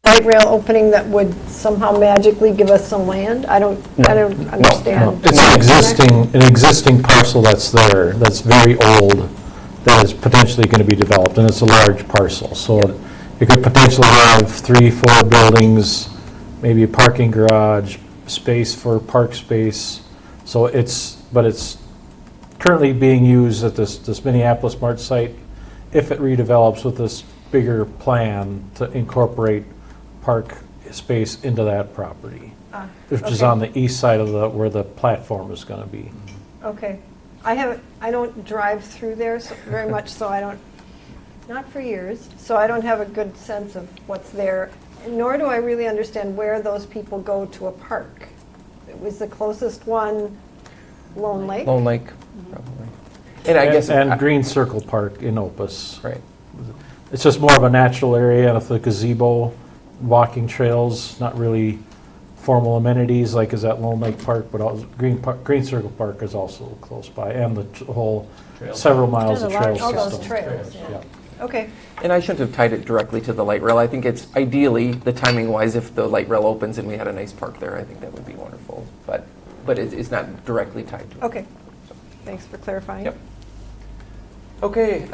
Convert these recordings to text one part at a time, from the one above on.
light rail opening that would somehow magically give us some land? I don't understand. It's an existing parcel that's there, that's very old, that is potentially going to be developed, and it's a large parcel. So it could potentially have 3, 4 buildings, maybe a parking garage, space for park space. So it's currently being used at this Minneapolis Mart site. If it redevelops with this bigger plan to incorporate park space into that property, which is okay. on the east side of where the platform is going to be. Okay. I don't drive through there very much, so I don't, not for years, so I don't have a good sense of what's there, nor do I really understand where those people go to a park. It was the closest one, Lone Lake? Lone Lake, probably. And I guess. And Green Circle Park in Opus. Right. It's just more of a natural area with a gazebo, walking trails, not really formal amenities like is at Lone Lake Park, but also Green Circle Park is also close by, and the whole several miles of trail All system. those trails, yeah. Okay. And I shouldn't have tied it directly to the light rail. I think it's ideally, the timing-wise, if the light rail opens and we had a nice park there, I think that would be wonderful. But it's not directly tied to it. Okay. Thanks for clarifying. Yep. Okay,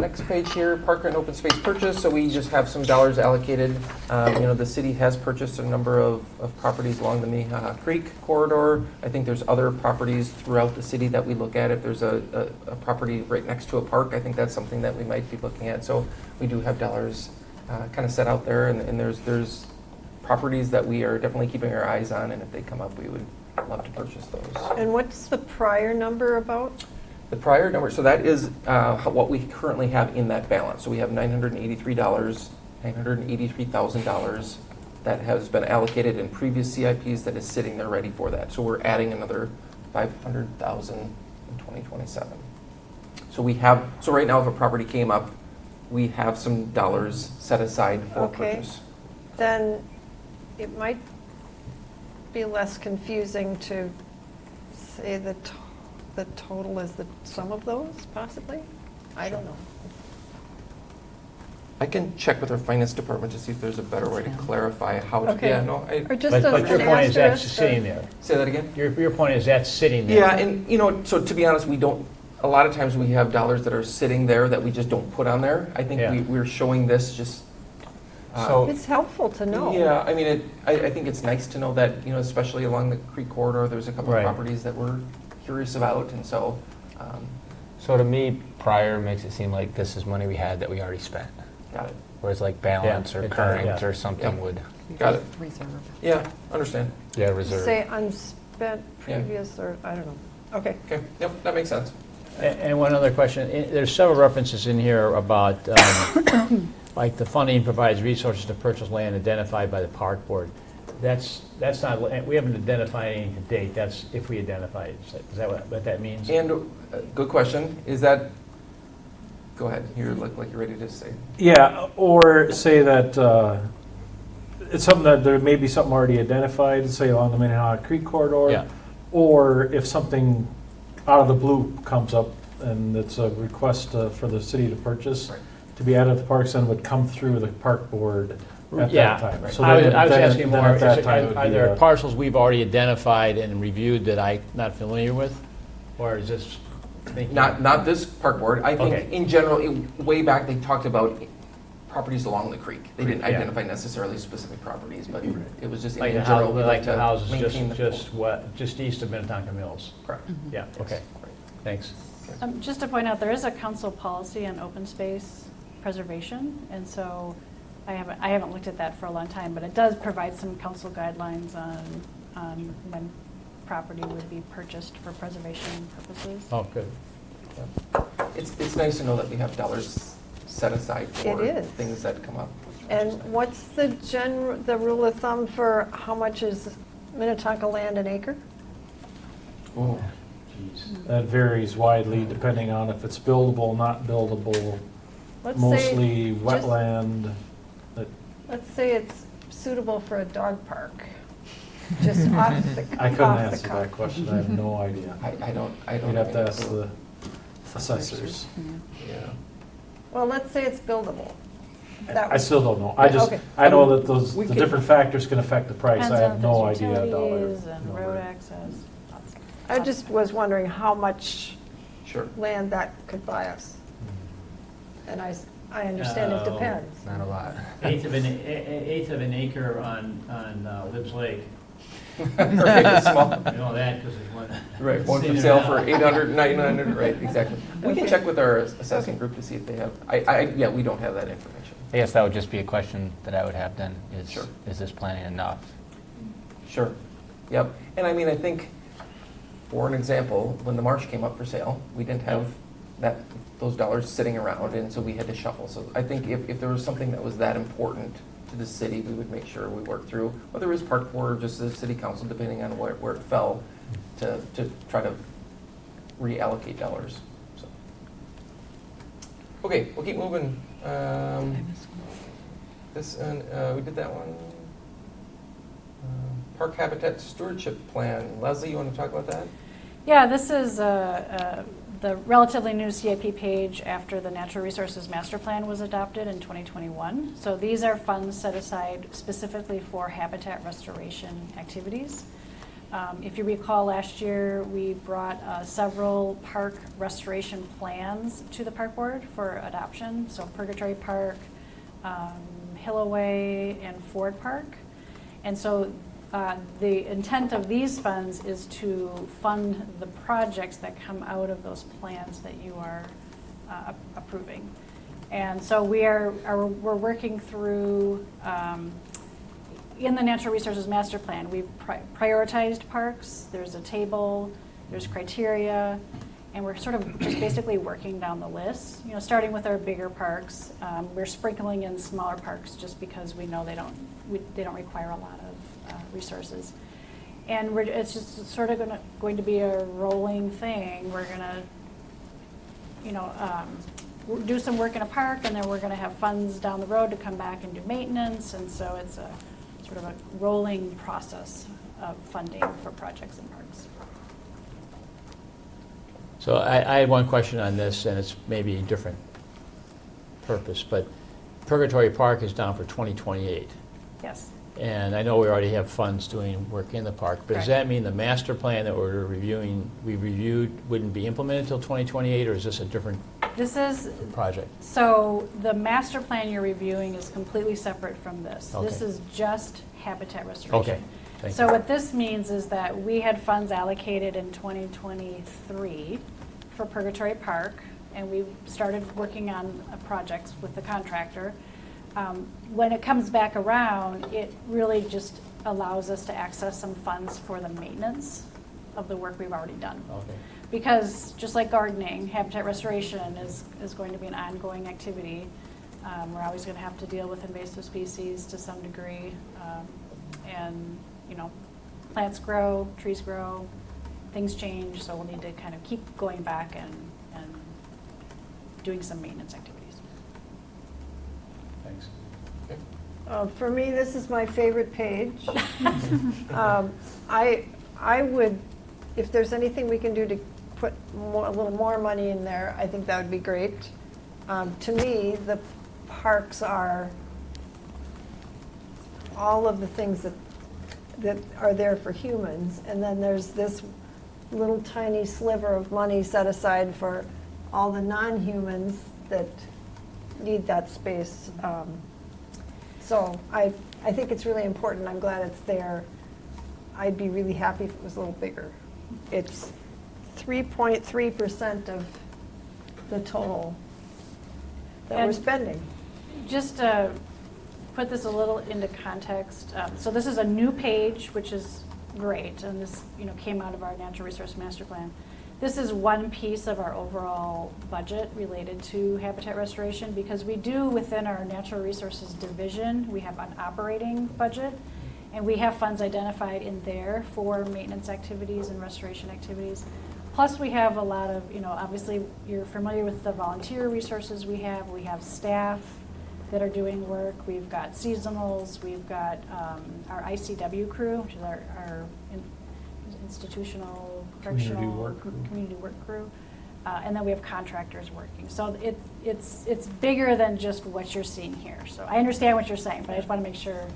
next page here, park and open space purchase. So we just have some dollars allocated. The city has purchased a number of properties along the Minnehaha Creek corridor. I think there's other properties throughout the city that we look at. If there's a property right next to a park, I think that's something that we might be looking at. So we do have dollars kind of set out there, and there's properties that we are definitely keeping our eyes on, and if they come up, we would love to purchase those. And what's the prior number about? The prior number, so that is what we currently have in that balance. So we have $983,000 that has been allocated in previous CIPs that is sitting there ready for that. So we're adding another $500,000 in 2027. So right now if a property came up, we have some dollars set aside for purchase. Then it might be less confusing to say the total is the sum of those, possibly? I don't know. I can check with our finance department to see if there's a better way to clarify how to, Okay. yeah, no, Or just But your an point is that's asterisk sitting or- there. say that again? Your point is that's sitting there. Yeah, and so to be honest, a lot of times we have dollars that are sitting there that we just don't put on there. I think Yeah. we're showing this just. It's helpful to know. Yeah, I mean, I think it's nice to know that, especially along the creek corridor, there's a couple of Right. properties that we're curious about, and so. So to me, prior makes it seem like this is money we had that we already spent. Got it, Whereas like balance Yeah, or it does, current yeah. or something Yeah. would, got it. Reserve. Yeah, understand. yeah, reserve. Say unspent Yeah. previous, or, I don't know. Okay. Okay, yep, that makes sense. And one other question, there's several references in here about, like the funding provides resources to purchase land identified by the park board. That's not, we haven't identified anything to date, that's if we identify it. Is that what that means? And, good question, is that, go ahead, you look like you're ready to say. Yeah, or say that it's something that there may be something already identified, say along the Minnehaha Creek corridor. Yeah. Or if something out of the blue comes up and it's a request for the city to purchase, Right. to be added to the parks, then would come through the park board at Yeah. that time. Right. So I was then- then- asking then more, at that time it would are be there a- parcels we've already identified and reviewed that I'm not familiar with? Or is this thinking? Not this park board. I think Okay. in general, way back, they talked about properties along the creek. They didn't Yeah. identify necessarily specific properties, but it was just Like in the general. we like the to houses maintain the just east of Minnetonka Mills? Correct. Yeah, okay, thanks. Just to point out, there is a council policy on open space preservation, and so I haven't looked at that for a long time, but it does provide some council guidelines on when property would be purchased for preservation purposes. Oh, good. It's nice to know that we have dollars set aside for It is. things that come up. And what's the rule of thumb for how much is Minnetonka land an acre? Ooh. That varies widely depending on if it's buildable, not buildable, Let's say, mostly just- wetland. let's say it's suitable for a dog park. Just off the I couldn't off the answer cuff. that question, I have no idea. I don't. You'd have to think ask so. the assessors. Yeah. Well, let's say it's buildable. That I was- still don't know. I just, Okay. I know that those, We the can- different factors can affect the price. Depends I on have if no there's idea a dollar. utilities and road number. access. I just was wondering how much Sure. land that could buy us. And I understand it Oh. depends. Not a lot. Eighth of an acre on Libbs Lake. Right, it's small. You know that because there's one. Right, one for sitting sale around. for 800, 900, right, exactly. We can Okay. check with our assessing group to see if they have, yeah, we don't have that information. I guess that would just be a question that I would have then, is, Sure. is this planning enough? Sure, yep. And I mean, I think, for an example, when the Marsh came up for sale, we didn't have those dollars sitting around, and so we had to shuffle. So I think if there was something that was that important to the city, we would make sure we worked through, whether it was park board or just the city council, depending on where it fell, to try to reallocate dollars. So. Okay, we'll keep moving. This, we did that one. Park Habitat Stewardship Plan. Leslie, you want to talk about that? Yeah, this is the relatively new CIP page after the Natural Resources Master Plan was adopted in 2021. So these are funds set aside specifically for habitat restoration activities. If you recall, last year we brought several park restoration plans to the park board for adoption. So Purgatory Park, Hillaway, and Ford Park. And so the intent of these funds is to fund the projects that come out of those plans that you are approving. And so we're working through, in the Natural Resources Master Plan, we've prioritized parks. There's a table, there's criteria, and we're sort of just basically working down the list. You know, starting with our bigger parks, we're sprinkling in smaller parks just because we know they don't require a lot of resources. And it's just sort of going to be a rolling thing. We're going to, you know, do some work in a park, and then we're going to have funds down the road to come back and do maintenance. And so it's a sort of a rolling process of funding for projects in parks. So I had one question on this, and it's maybe a different purpose, but Purgatory Park is down for 2028. Yes. And I know we already have funds doing work in the park, but does Correct. that mean the master plan that we reviewed wouldn't be implemented until 2028, or is this a different This is, project? so the master plan you're reviewing is completely separate from this. This Okay. is just habitat restoration. Okay, thank So you. what this means is that we had funds allocated in 2023 for Purgatory Park, and we started working on projects with the contractor. When it comes back around, it really just allows us to access some funds for the maintenance of the work we've already done. Okay. Because just like gardening, habitat restoration is going to be an ongoing activity. We're always going to have to deal with invasive species to some degree. And, you know, plants grow, trees grow, things change, so we'll need to kind of keep going back and doing some maintenance activities. Thanks. For me, this is my favorite page. I would, if there's anything we can do to put a little more money in there, I think that would be great. To me, the parks are all of the things that are there for humans, and then there's this little tiny sliver of money set aside for all the non-humans that need that space. So I think it's really important. I'm glad it's there. I'd be really happy if it was a little bigger. It's 3.3% of the total that we're And- spending. Just to put this a little into context, so this is a new page, which is great, and this, you know, came out of our Natural Resource Master Plan. This is one piece of our overall budget related to habitat restoration, because we do, within our Natural Resources Division, we have an operating budget, and we have funds identified in there for maintenance activities and restoration activities. Plus, we have a lot of, you know, obviously, you're familiar with the volunteer resources we have. We have staff that are doing work. We've got seasonals. We've got our ICW crew, which is our institutional correctional Community work crew. community work crew. And then we have contractors working. So it's bigger than just what you're seeing here. So I understand what you're saying, but I just want to make sure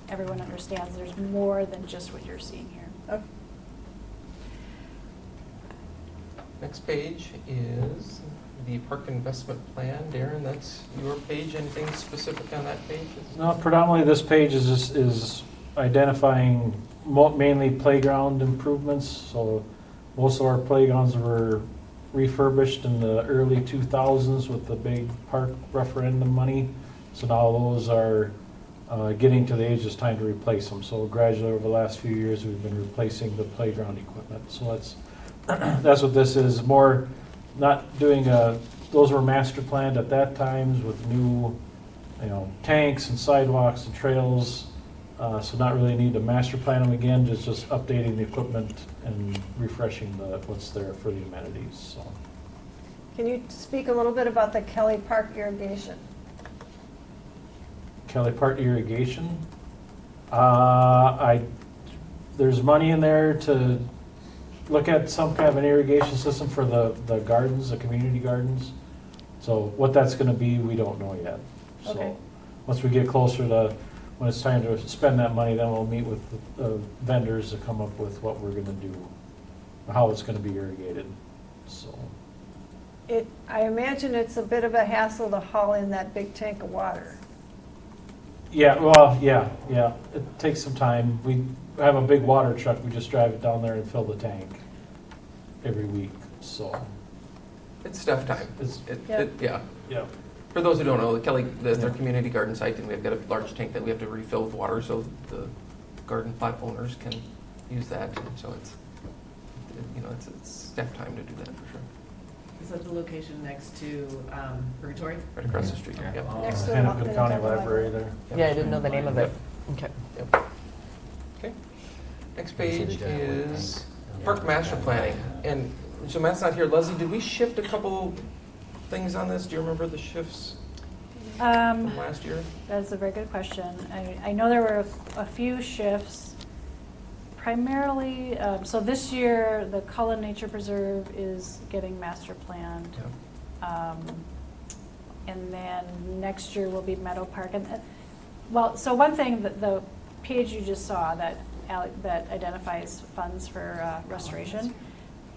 everyone understands there's more than just what you're seeing here. Okay. Next page is the park investment plan. Darren, that's your page. Anything specific on that page? No, predominantly this page is identifying mainly playground improvements. So most of our playgrounds were refurbished in the early 2000s with the big park referendum money. So now those are getting to the age it's time to replace them. So gradually over the last few years, we've been replacing the playground equipment. So that's what this is, more not doing those were master planned at that time with new, tanks and sidewalks and trails. So not really need to master plan them again, just updating the equipment and refreshing what's there for the amenities, so. Can you speak a little bit about the Kelly Park irrigation? Kelly Park irrigation. There's money in there to look at some kind of an irrigation system for the gardens, the community gardens. So what that's gonna be, we don't know yet. Okay. So once we get closer to, when it's time to spend that money, then we'll meet with the vendors to come up with what we're gonna do, how it's gonna be irrigated, so. I imagine it's a bit of a hassle to haul in that big tank of water. Yeah, well, yeah, it takes some time. We have a big water truck, we just drive it down there and fill the tank every week, so. It's stuff time. Yeah. Yeah. For those who don't know, their community garden site, and we've got a large tank that we have to refill with water so the garden plot owners can use that. And so it's staff time to do that for sure. Is that the location next to Purgatory? Right across the street. Yeah. Yep. Next to the Hennepin County Hennepin Library there. Yeah, I didn't know the name of it. Okay. Yep. Okay. Next page is park master planning. And so Matt's not here. Leslie, did we shift a couple things on this? Do you remember the shifts from last year? That's a very good question. I know there were a few shifts. Primarily, so this year, the Cullen Nature Preserve is getting master planned. And then next year will be Meadow Park. And so one thing, that the page you just saw that identifies funds for restoration,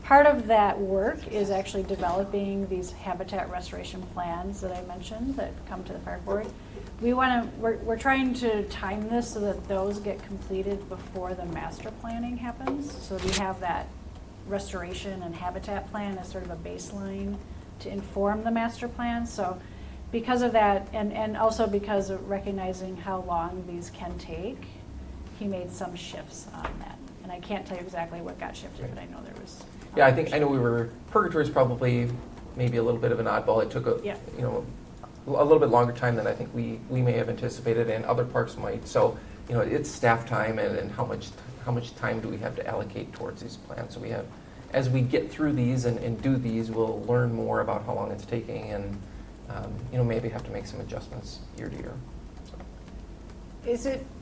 part of that work is actually developing these habitat restoration plans that I mentioned that come to the park board. We're trying to time this so that those get completed before the master planning happens. So we have that restoration and habitat plan as sort of a baseline to inform the master plan. So because of that, and also because of recognizing how long these can take, he made some shifts on that. And I can't tell you exactly what got shifted, but I know there was. Yeah, I know Purgatory is probably maybe a little bit of an oddball. It took a little bit longer time than I think we may have anticipated, and other parks might. So, it's staff time and how much time do we have to allocate towards these plans? So as we get through these and do these, we'll learn more about how long it's taking, and maybe have to make some adjustments year to year. So.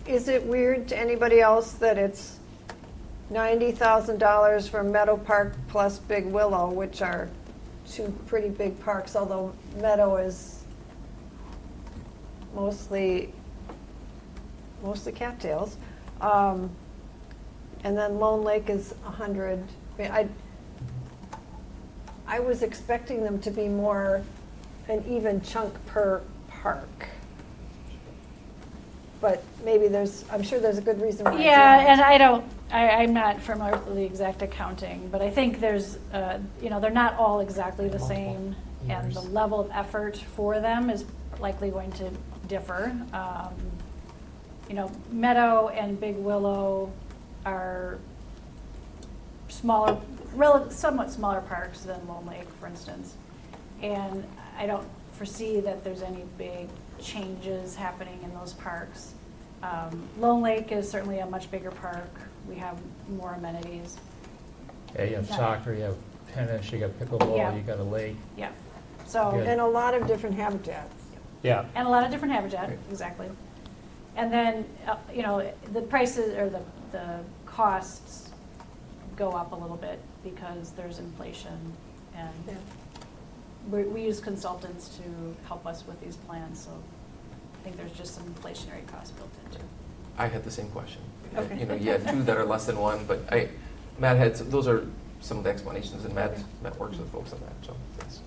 Is it weird to anybody else that it's $90,000 for Meadow Park plus Big Willow, which are two pretty big parks, although Meadow is mostly cattails. And then Lone Lake is 100. I was expecting them to be more an even chunk per park. But maybe I'm sure there's a good reason why. Yeah, and I'm not familiar with the exact accounting, but I think there's, they're not all exactly the same, and the level of effort for them is likely going to differ. Meadow and Big Willow are smaller, somewhat smaller parks than Lone Lake, for instance. And I don't foresee that there's any big changes happening in those parks. Lone Lake is certainly a much bigger park. We have more amenities. Yeah, you have soccer, you have tennis, you got pickleball, Yeah. you got a lake. Yeah. So, Good. And a lot of different habitats. Yeah. and a lot of different habitat, Right. exactly. And then, the prices or the costs go up a little bit because there's inflation Yeah. And we use consultants to help us with these plans, so I think there's just some inflationary costs built into it. I had the same question. Okay. You know, you had two that are less than one, but Matt had, those are some of the explanations, and Matt works with folks on that, so thanks.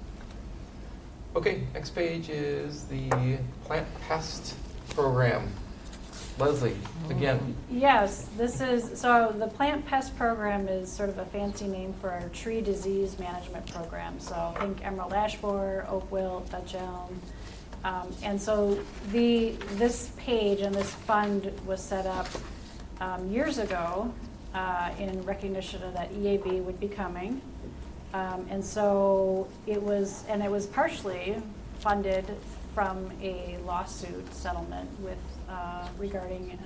Okay, next page is the plant pest program. Leslie, again, Yes, this is, so the plant pest program is sort of a fancy name for our tree disease management program. So think emerald ash borer, oak wilt, Dutch elm. And so this page and this fund was set up years ago in recognition of that EAB would be coming. And so it was partially funded from a lawsuit settlement with regarding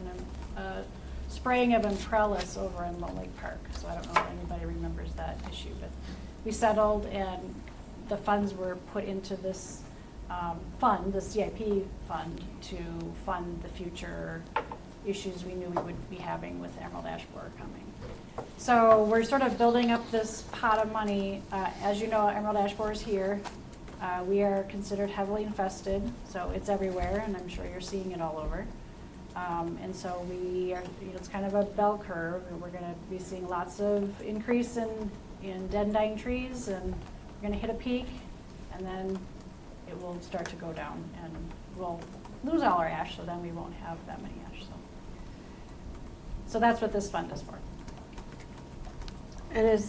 spraying of Imprellis over in Lone Lake Park. So I don't know if anybody remembers that issue, but we settled and the funds were put into this fund, the CIP fund, to fund the future issues we knew we would be having with emerald ash borer coming. So we're sort of building up this pot of money. As you know, emerald ash borer is here. We are considered heavily infested, so it's everywhere, and I'm sure you're seeing it all over. And so we are, it's kind of a bell curve, and we're going to be seeing lots of increase in dead and dying trees, and we're going to hit a peak, and then it will start to go down, and we'll lose all our ash, so then we won't have that many ash. So that's what this fund is for. And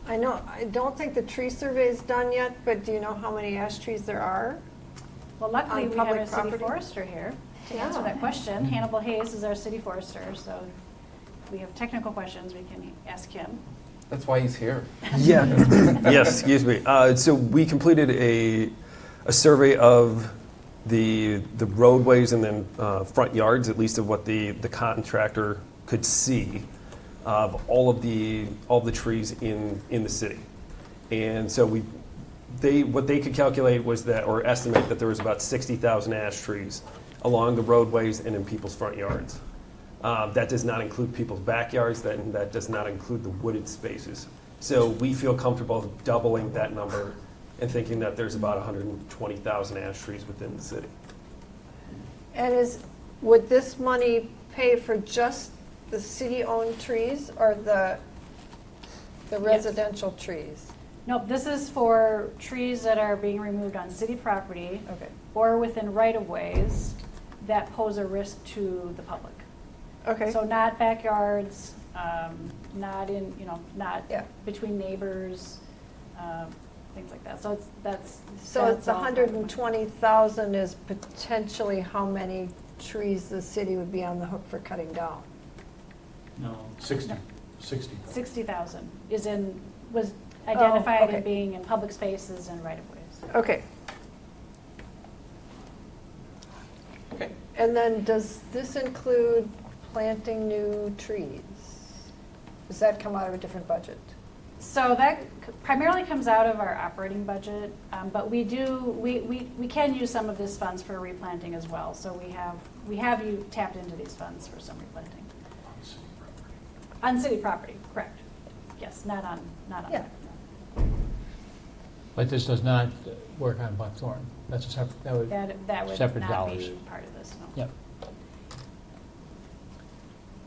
I don't think the tree survey is done yet, but do you know how many ash trees there are? Well, luckily, On we have public a city property? forester here to answer Yeah. that question. Hannibal Hayes is our city forester, so if we have technical questions, we can ask him. that's why he's here. Yeah. Yes, excuse me. So we completed a survey of the roadways and then front yards, at least of what the contractor could see of all the trees in the city. And so what they could calculate was that, or estimate that there was about 60,000 ash trees along the roadways and in people's front yards. That does not include people's backyards, that does not include the wooded spaces. So we feel comfortable doubling that number and thinking that there's about 120,000 ash trees within the city. And would this money pay for just the city-owned trees or the residential trees? Nope, this is for trees that are being removed on city property Okay. or within right-of-ways that pose a risk to the public. Okay. So not backyards, not in, not Yeah. between neighbors, things like that. So that's So it's all part of it. 120,000 is potentially how many trees the city would be on the hook for cutting down? No. 60. 60,000 was identified okay. as being in public spaces and right-of-ways. Okay. Okay. And then does this include planting new trees? Does that come out of a different budget? So that primarily comes out of our operating budget, but we can use some of this funds for replanting as well. So we have you tapped into these funds for some replanting. On city property, correct. Yes, not on. Yeah. But this does not work on Buckthorn. That's a separate, That would Separate not dollars. be part of this, no. Yep.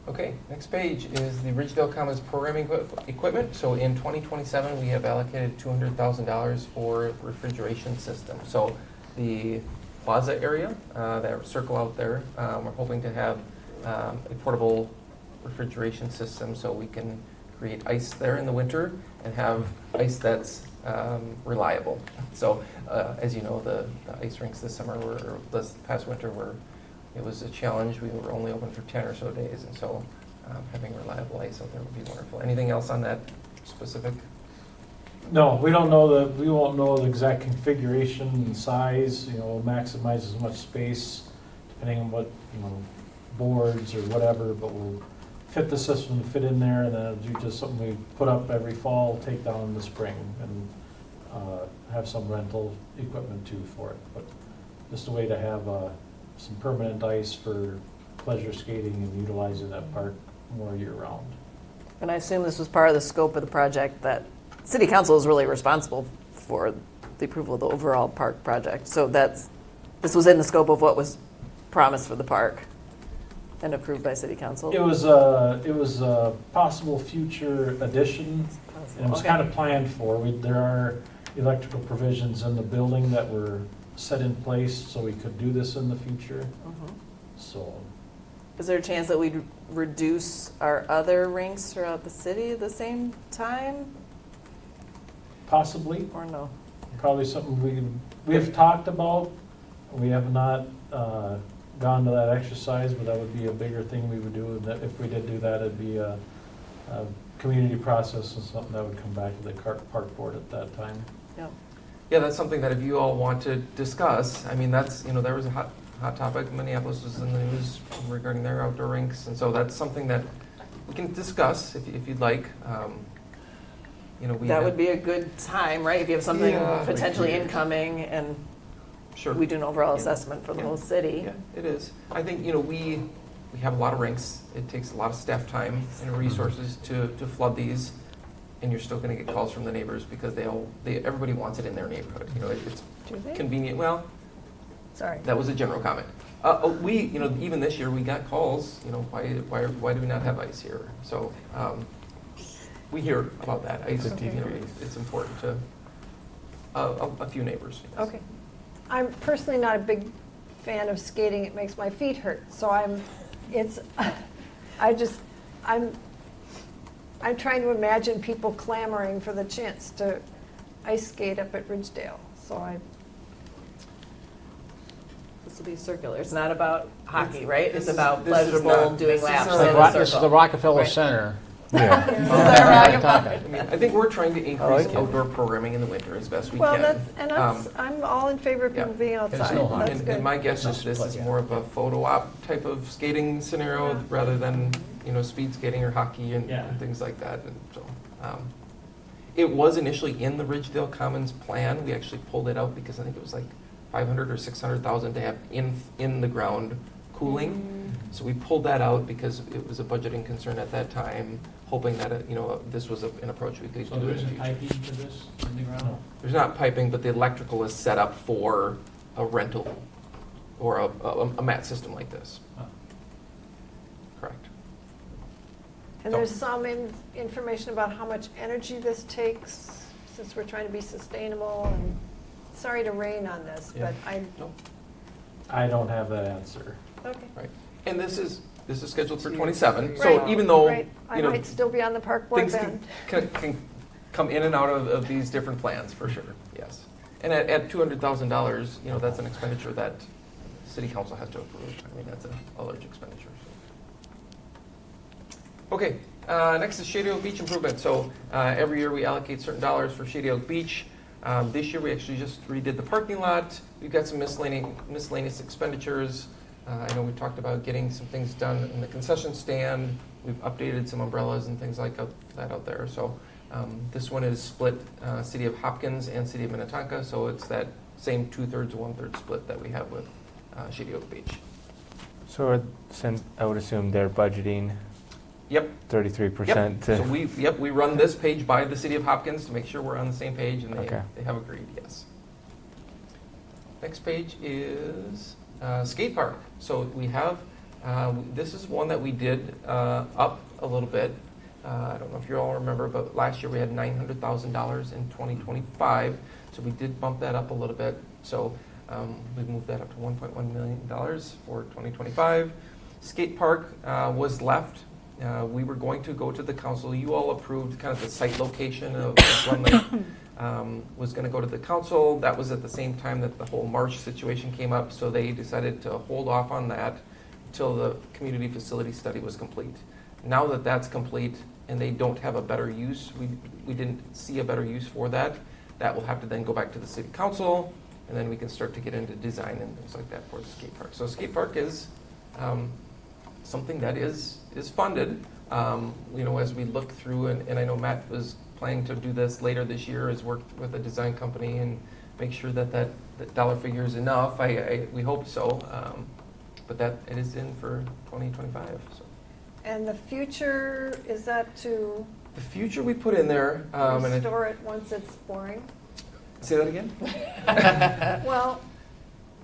Okay, next page is the Ridgedale Commons programming equipment. So in 2027, we have allocated $200,000 for refrigeration system. So the plaza area, that circle out there, we're hoping to have a portable refrigeration system so we can create ice there in the winter and have ice that's reliable. So as you know, the ice rinks this summer or this past winter it was a challenge. We were only open for 10 or so days, and so having reliable ice out there would be wonderful. Anything else on that specific? No, we won't know the exact configuration and size, maximize as much space depending on what, boards or whatever, but we'll fit the system to fit in there, and then it'll do just something we put up every fall, take down in the spring, and have some rental equipment too for it. But just a way to have some permanent ice for pleasure skating and utilizing that park more year-round. And I assume this was part of the scope of the project, that city council is really responsible for the approval of the overall park project. So this was in the scope of what was promised for the park and approved by city council. It was a possible future addition, and it was Okay. kind of planned for. There are electrical provisions in the building that were set in place so we could do this in the future, Mhm. so. Is there a chance that we'd reduce our other rinks throughout the city at the same time, Possibly, or no? probably something we have talked about. We have not gone to that exercise, but that would be a bigger thing we would do. And that if we did do that, it'd be a community process and something that would come back to the park board at that time. Yep. Yeah, that's something that if you all want to discuss, I mean, that's, there was a hot topic. Minneapolis was in the news regarding their outdoor rinks, and so that's something that we can discuss if you'd like. That would be a good time, right? If you have something Yeah. potentially incoming and Sure. we do an overall Yeah. assessment for the Yeah. whole city. Yeah, it is. I think, we have a lot of rinks. It takes a lot of staff time and resources to flood these, and you're still gonna get calls from the neighbors because everybody wants it in their neighborhood. It's Do they? convenient. Well, Sorry. that was a general comment. Even this year, we got calls, why do we not have ice here? So, we hear about that. Ice, it's important to a few neighbors. yes. Okay. I'm personally not a big fan of skating. It makes my feet hurt. So I'm trying to imagine people clamoring for the chance to ice skate up at Ridgedale. So This will be circular. It's not about hockey, right? this It's is- about this is pleasurable not doing laps necessarily- in This a This is the circle. Rockefeller Right. Center. Yeah. I think we're trying to increase like it. outdoor programming in the winter as best we well, can. I'm all in favor of people yeah. being outside. no harm. That's And good. my guess is this is more of a photo op type of skating scenario Yeah. rather than, speed skating or hockey and things like that. And so, it was initially in the Ridgedale Commons plan. We actually pulled it out because I think it was like 500 or 600,000 to have in the ground cooling. So we pulled that out because it was a budgeting concern at that time, hoping that, this was an approach we could So do there in the isn't future. piping for this in the ground? There's not piping, but the electrical is set up for a rental or a mat system like this. Oh. Correct. And there's some information about how much energy this takes, since we're trying to be sustainable. And sorry to rain on this, Yeah. but I don't have that answer. okay. Right. And this is scheduled for 27. Right, So even though, right. I might still be on the park board things then. can come in and out of these different plans, for sure, yes. And at $200,000, that's an expenditure that city council has to approve. I mean, that's a large expenditure. So. Okay, next is Shady Oak Beach improvement. So every year we allocate certain dollars for Shady Oak Beach. This year we actually just redid the parking lot. We've got some miscellaneous expenditures. I know we talked about getting some things done in the concession stand. We've updated some umbrellas and things like that out there. So this one is split City of Hopkins and City of Minnetonka. So it's that same 2/3, 1/3 split that we have with Shady Oak Beach. So I would assume they're budgeting Yep. 33% So to, we run this page by the City of Hopkins to make sure we're on the same page, and Okay. they have agreed, yes. Next page is skate park. So we have, this is one that we did up a little bit. I don't know if you all remember, but last year we had $900,000 in 2025. So we did bump that up a little bit. So we moved that up to $1.1 million for 2025. Skate park was left. We were going to go to the council. You all approved kind of the site location of one that was going to go to the council. That was at the same time that the whole Marsh situation came up, so they decided to hold off on that until the community facility study was complete. Now that that's complete and they don't have a better use, we didn't see a better use for that, that will have to then go back to the city council, and then we can start to get into design and things like that for the skate park. So skate park is something that is funded, as we look through, and I know Matt was planning to do this later this year, has worked with a design company and make sure that dollar figure is enough. We hope so, but that it is in for 2025. So. And the future, is that to The future we put in there, and Restore it once it's boring? say that again? Well,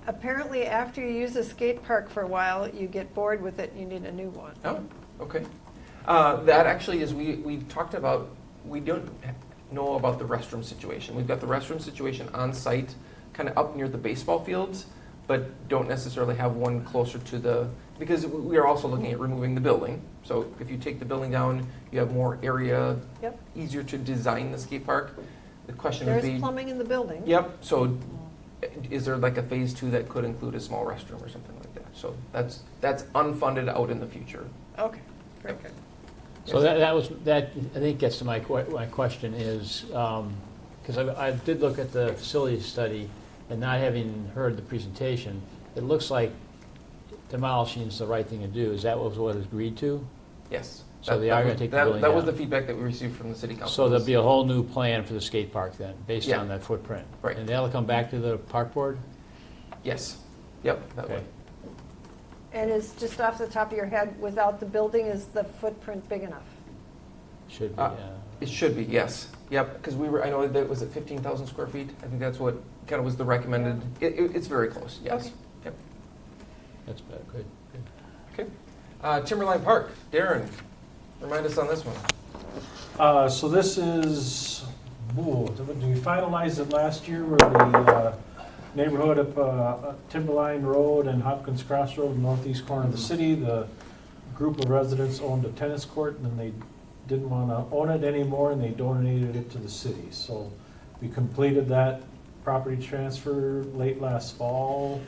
apparently after you use a skate park for a while, you get bored with it and you need a new one. Oh, okay. That actually is, we talked about, we don't know about the restroom situation. We've got the restroom situation on site, kind of up near the baseball fields, but don't necessarily have one closer to the, because we are also looking at removing the building. So if you take the building down, you have more area, Yep. easier to design the skate park. The question would There's be. plumbing in the building. Yep, so is there like a phase 2 that could include a small restroom or something like that? So that's unfunded out in the future. Okay, very good. So that I think gets to my question is, because I did look at the facility study, and not having heard the presentation, it looks like demolishing is the right thing to do. Is that what was agreed to? Yes. So they are going to take the building That was down. the feedback that we received from the city council. So there'll be a whole new plan for the skate park then, based Yeah. on that footprint? Right. And that'll come back to the park board? Yes. Yep, that Okay. way. And is, just off the top of your head, without the building, is the footprint big enough? Should be, It should be, yes. Yep, because I know that, was it 15,000 square feet? I think that's what kind of was the recommended. It's very close, yes. Okay. Yep. That's better, good. Okay. Timberline Park, Darren, remind us on this one. So this is, we finalized it last year where the neighborhood of Timberline Road and Hopkins Cross Road, northeast corner of the city, the group of residents owned a tennis court and then they didn't want to own it anymore and they donated it to the city. So we completed that property transfer late last fall,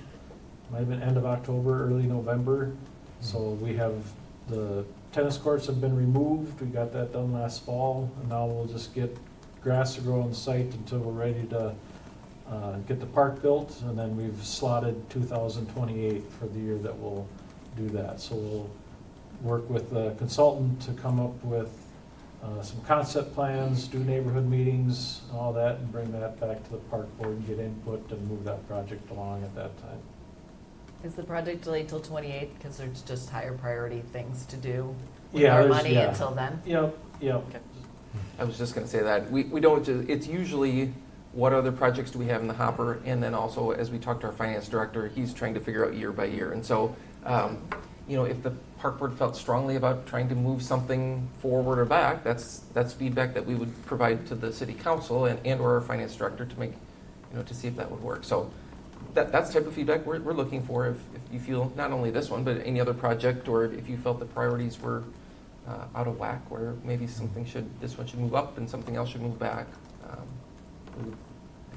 might have been end of October, early November. So we have, the tennis courts have been removed, we got that done last fall, and now we'll just get grass to grow on the site until we're ready to get the park built, and then we've slotted 2028 for the year that we'll do that. So we'll work with the consultant to come up with some concept plans, do neighborhood meetings, all that, and bring that back to the park board and get input and move that project along at that time. Is the project delayed till 28 because there's just higher priority things to do? With Yeah, more there's- money yeah. until then? Yep. I was just going to say that. We don't, it's usually what other projects do we have in the hopper? And then also, as we talk to our finance director, he's trying to figure out year by year. And so, if the park board felt strongly about trying to move something forward or back, that's feedback that we would provide to the city council and or our finance director to make, to see if that would work. So that's the type of feedback we're looking for if you feel, not only this one, but any other project, or if you felt the priorities were out of whack, where maybe this one should move up and something else should move back. We would be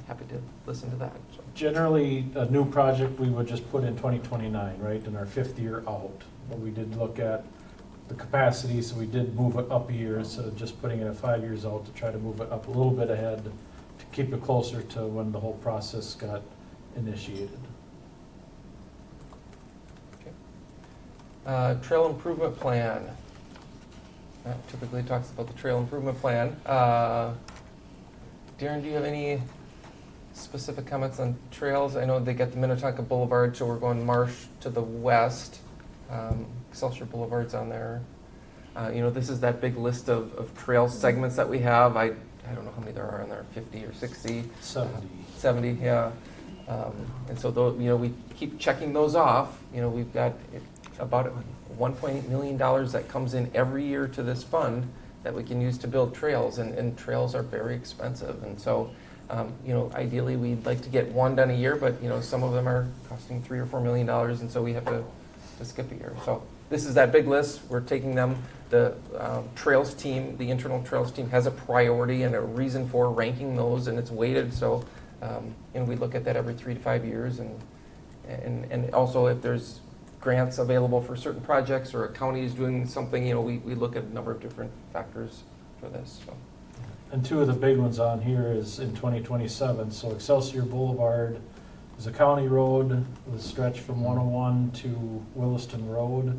happy to listen to that. So. Generally, a new project we would just put in 2029, right, in our 5th year out. But we did look at the capacity, so we did move it up a year instead of just putting it at 5 years out to try to move it up a little bit ahead to keep it closer to when the whole process got initiated. Okay. Trail improvement plan. Typically talks about the trail improvement plan. Darren, do you have any specific comments on trails? I know they got the Minnetonka Boulevard, so we're going Marsh to the west. Excelsior Boulevard's on there. This is that big list of trail segments that we have. I don't know how many there are on there, 50 or 60? 70, yeah. And so, we keep checking those off. We've got about $1.8 million that comes in every year to this fund that we can use to build trails, and trails are very expensive. And so, ideally we'd like to get one done a year, but, some of them are costing $3 or $4 million, and so we have to skip a year. So this is that big list. We're taking them. The trails team, the internal trails team, has a priority and a reason for ranking those, and it's weighted. So, we look at that every 3 to 5 years, and also if there's grants available for certain projects or a county is doing something, we look at a number of different factors for this. So. And 2 of the big ones on here is in 2027. So Excelsior Boulevard is a county road with a stretch from 101 to Williston Road.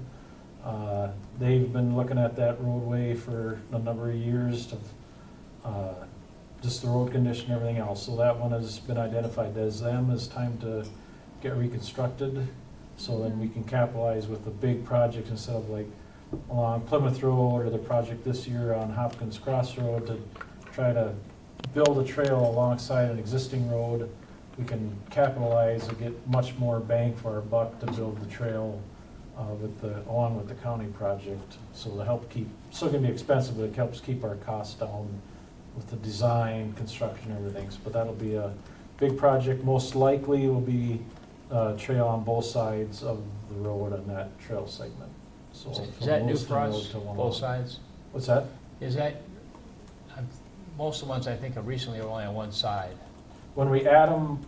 They've been looking at that roadway for a number of years to just the road condition and everything else. So that one has been identified as them. It's time to get reconstructed. So then we can capitalize with the big projects instead of like along Plymouth Road, or the project this year on Hopkins Cross Road to try to build a trail alongside an existing road. We can capitalize and get much more bang for our buck to build the trail along with the county project. So to help keep, still gonna be expensive, but it helps keep our costs down with the design, construction, everything. But that'll be a big project. Most likely will be a trail on both sides of the road on that trail segment. So Is from that new Lewiston for us, Road to 101. both sides? What's that? Is that, most of the ones I think of recently are only on one side. When we add them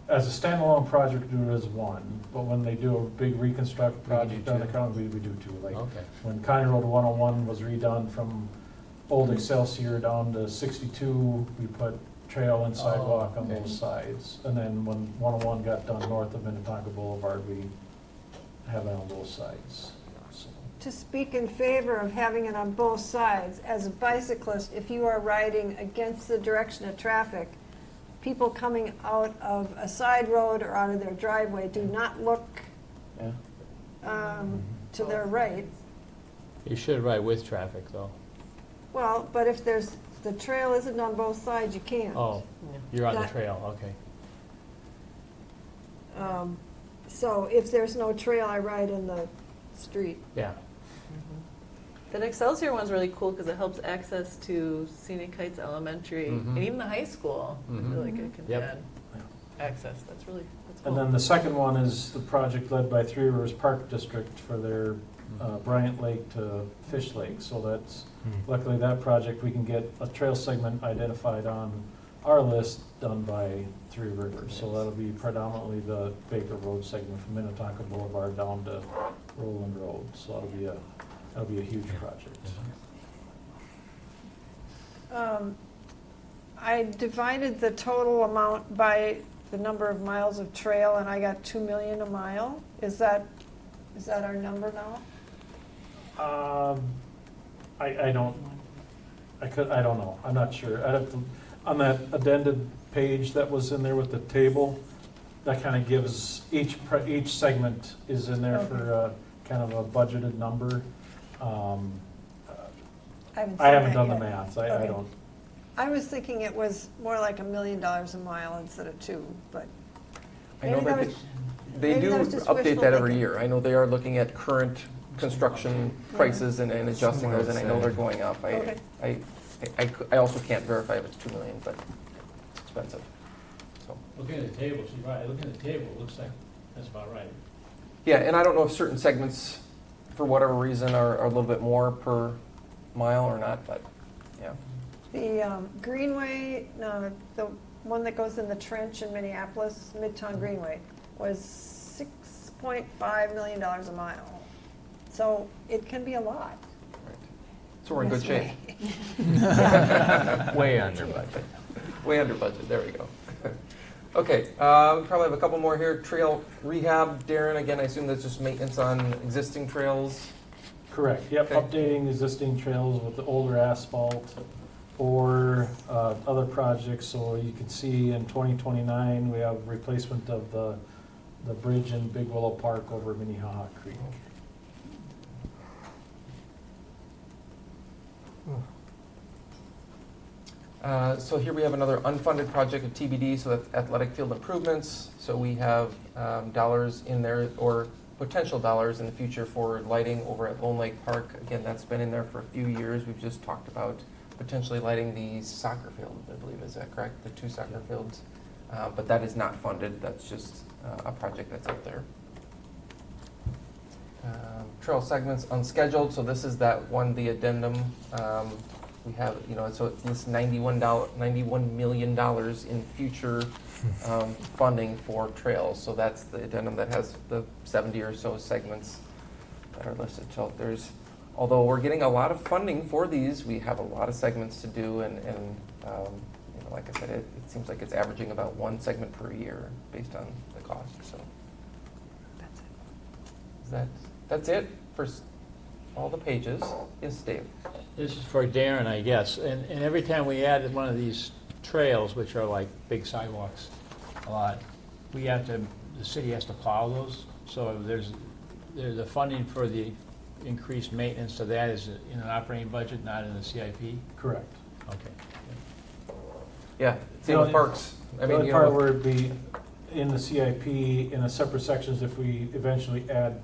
as a standalone project, we do it as one. But when they do a big reconstruct project on the county, we do two. Like Okay. when County Road 101 was redone from Old Excelsior down to 62, we put trail and sidewalk on okay. both sides. And then when 101 got done north of Minnetonka Boulevard, we have it on both sides. So, To speak in favor of having it on both sides, as a bicyclist, if you are riding against the direction of traffic, people coming out of a side road or out of their driveway do not look yeah. to their right. You should ride with traffic, though. Well, but if the trail isn't on both sides, you can't. Oh, you're on the That- trail, okay. So if there's no trail, I ride in the street. Yeah. That Excelsior one's really cool because it helps access to Scenic Heights Elementary and even the high school. I feel like it can Yep. add access. That's cool. And then the second one is the project led by Three Rivers Park District for their Bryant Lake to Fish Lake. So that's, luckily that project, we can get a trail segment identified on our list done by Three Rivers. So that'll be predominantly the Baker Road segment from Minnetonka Boulevard down to Roland Road. So that'll be a huge project. I divided the total amount by the number of miles of trail, and I got 2 million a mile. Is that our number now? I don't know. I'm not sure. I'd have to, on that addended page that was in there with the table, that kind of gives, each segment is in there for kind of a budgeted number. I haven't I haven't seen done that the yet. math. I Okay. don't. I was thinking it was more like $1 million a mile instead of 2, but I know maybe that that was, they maybe do that was just update wishful that every thinking. year. I know they are looking at current construction prices and adjusting those, and I know they're going up. Okay. I also can't verify if it's 2 million, but it's expensive. So, Looking at the table, she's right, looking at the table, it looks like that's about right. yeah, and I don't know if certain segments, for whatever reason, are a little bit more per mile or not, but, yeah. The Greenway, no, the one that goes in the trench in Minneapolis, Midtown Greenway, was $6.5 million a mile. So it can be a lot. Right. So we're in good This shape. way. Way under budget. Way under budget, there we go. Okay, we probably have a couple more here. Trail rehab, Darren, again, I assume that's just maintenance on existing trails? Correct. Yep. Okay. Updating existing trails with the older asphalt or other projects. So you can see in 2029 we have replacement of the bridge in Big Willow Park over Minnehaha Creek. So here we have another unfunded project of TBD, so that's athletic field improvements. So we have dollars in there, or potential dollars in the future for lighting over at Lone Lake Park. Again, that's been in there for a few years. We've just talked about potentially lighting the soccer field, I believe, is that correct? The 2 soccer fields? But that is not funded, that's just a project that's out there. Trail segments unscheduled, so this is that one, the addendum. We have, so it's $91 million in future funding for trails. So that's the addendum that has the 70 or so segments that are listed. So although we're getting a lot of funding for these, we have a lot of segments to do, and like I said, it seems like it's averaging about 1 segment per year based on the cost. So that's it for all the pages. Yes, Dave. This is for Darren, I guess, and every time we add one of these trails, which are like big sidewalks, a lot, the city has to plow those, so there's the funding for the increased maintenance to that is in an operating budget, not in the CIP? Correct. Okay. Yeah, same with parks. I The mean, only you part know, where it'd be in the CIP, in a separate sections, if we eventually add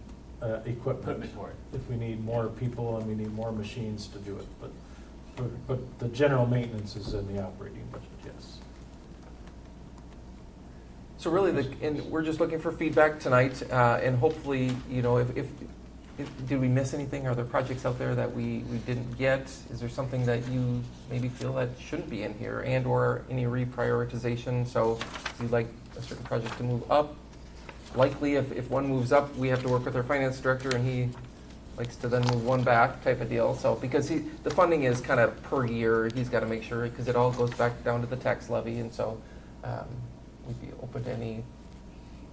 equipment. Equipment for it. If we need more people and we need more machines to do it, but the general maintenance is in the operating budget, yes. so really, and we're just looking for feedback tonight, and hopefully, you know, if did we miss anything? Are there projects out there that we didn't get? Is there something that you maybe feel that shouldn't be in here, and/or any reprioritization? So you'd like a certain project to move up? Likely, if one moves up, we have to work with our finance director, and he likes to then move one back, type of deal. So because the funding is kind of per year, he's got to make sure, because it all goes back down to the tax levy, and so we'd be open to any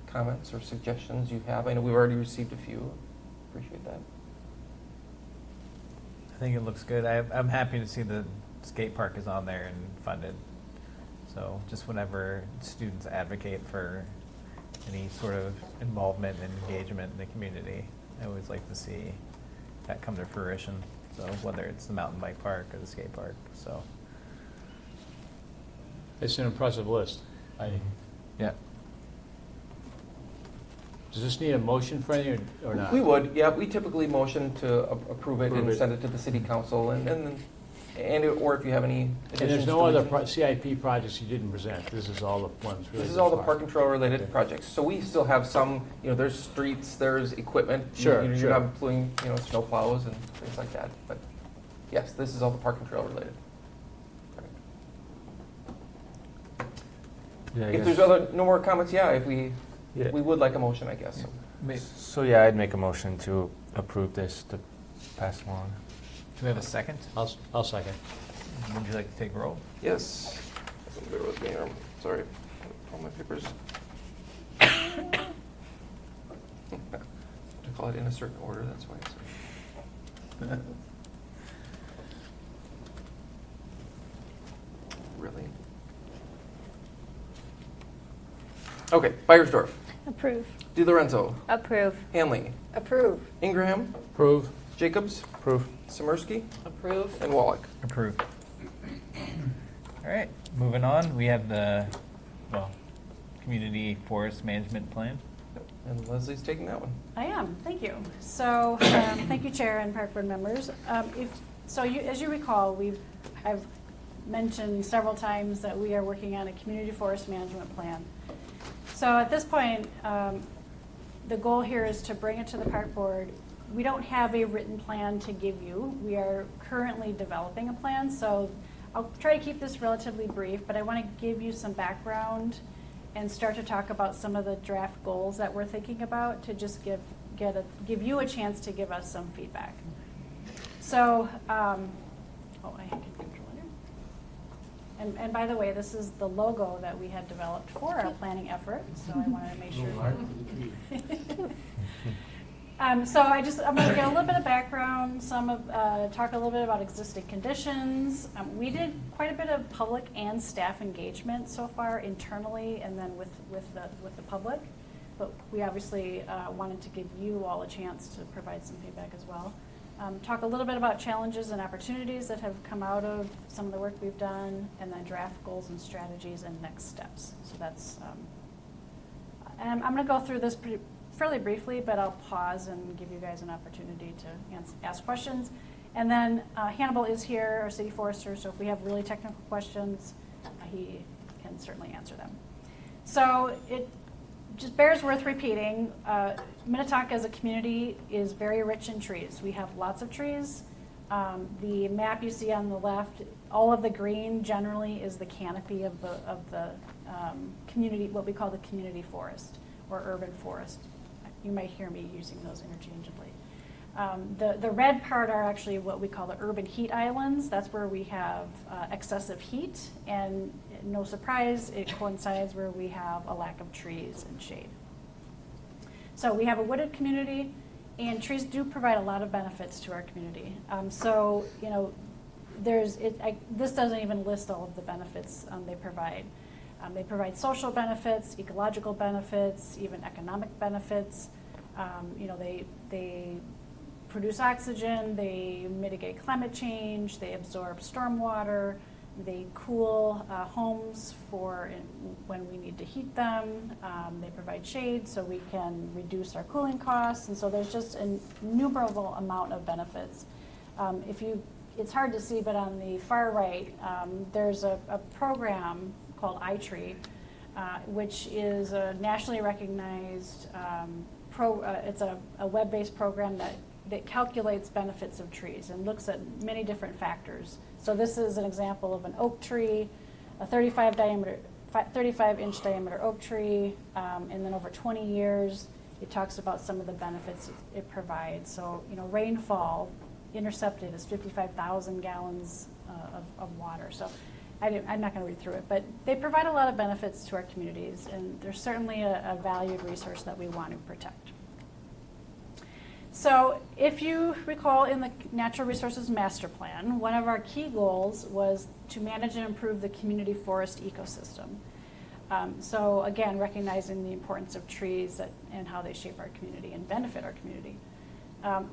comments or suggestions you have. I know we've already received a few. Appreciate that. I think it looks good. I'm happy to see the skate park is on there and funded. So just whenever students advocate for any sort of involvement and engagement in the community, I always like to see that come to fruition. So whether it's the mountain bike park or the skate park, so. It's an impressive list. Yeah. Does this need a motion for any or not? We would, yeah. We typically motion to approve it Approve and it. send it to the city council, or if you have any additions. And there's to no other it. CIP projects you didn't present? This is all the ones related This is to all the park. park control related Okay. projects. So we still have some, you know, there's streets, there's equipment. Sure, You're sure. not employing, you know, snow plows and things like that. But yes, this is all the park control related. Yeah, I If guess- there's no more comments, yeah, we Yeah. would like a motion, I guess. So yeah, I'd make a motion to approve this to pass along. Do we have a second? I'll second. Would you like to take roll? Yes. Bear with me here. Sorry. All my papers. To call it in a certain order, that's why it's. Really? Okay, Beiersdorf, Approve. DiLorenzo, Approve. Hanley, Approve. Ingraham, Approve. Jacobs, Approve. Samersky, Approve. and Wallach. Approved. All right, moving on. We have the, Community Forest Management Plan. And Leslie's taking that one. I am, thank you. So, thank you, Chair and Park Board members. As you recall, I've mentioned several times that we are working on a community forest management plan. So at this point, the goal here is to bring it to the Park Board. We don't have a written plan to give you. We are currently developing a plan, so I'll try to keep this relatively brief, but I want to give you some background and start to talk about some of the draft goals that we're thinking about to just give you a chance to give us some feedback. So, I can control it. And by the way, this is the logo that we had developed for our planning effort, so I wanted to make sure. So I'm going to get a little bit of background, talk a little bit about existing conditions. We did quite a bit of public and staff engagement so far internally, and then with the public. But we obviously wanted to give you all a chance to provide some feedback as well. Talk a little bit about challenges and opportunities that have come out of some of the work we've done, and then draft goals and strategies and next steps. So that's, and I'm going to go through this fairly briefly, but I'll pause and give you guys an opportunity to ask questions. And then Hannibal is here, our city forester, so if we have really technical questions, he can certainly answer them. So it just bears worth repeating, Minnetonka as a community is very rich in trees. We have lots of trees. The map you see on the left, all of the green generally is the canopy of the community, what we call the community forest or urban forest. You might hear me using those interchangeably. The red part are actually what we call the urban heat islands. That's where we have excessive heat, and no surprise, it coincides where we have a lack of trees and shade. So we have a wooded community, and trees do provide a lot of benefits to our community. This doesn't even list all of the benefits they provide. They provide social benefits, ecological benefits, even economic benefits. They produce oxygen, they mitigate climate change, they absorb stormwater, they cool homes when we need to heat them. They provide shade so we can reduce our cooling costs, and so there's just an innumerable amount of benefits. It's hard to see, but on the far right, there's a program called iTree, which is a nationally recognized it's a web-based program that calculates benefits of trees and looks at many different factors. So this is an example of an oak tree, a 35-inch diameter oak tree, and then over 20 years, it talks about some of the benefits it provides. So, rainfall intercepted is 55,000 gallons of water. So I'm not going to read through it, but they provide a lot of benefits to our communities, and they're certainly a valued resource that we want to protect. So if you recall, in the Natural Resources Master Plan, one of our key goals was to manage and improve the community forest ecosystem. So again, recognizing the importance of trees and how they shape our community and benefit our community.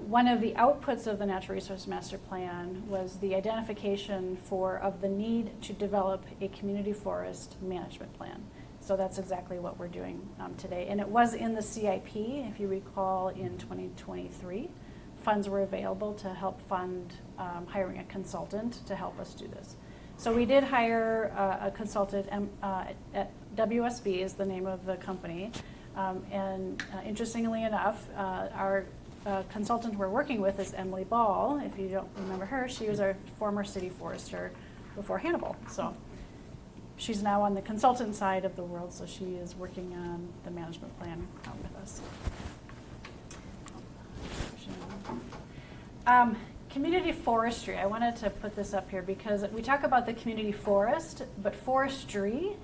One of the outputs of the Natural Resource Master Plan was the identification of the need to develop a community forest management plan. So that's exactly what we're doing today. And it was in the CIP, if you recall, in 2023. Funds were available to help fund hiring a consultant to help us do this. So we did hire a consultant at WSB is the name of the company. And interestingly enough, our consultant we're working with is Emily Ball. If you don't remember her, she was our former city forester before Hannibal. So she's now on the consultant side of the world, so she is working on the management plan with us. Community forestry, I wanted to put this up here because we talk about the community forest, but forestry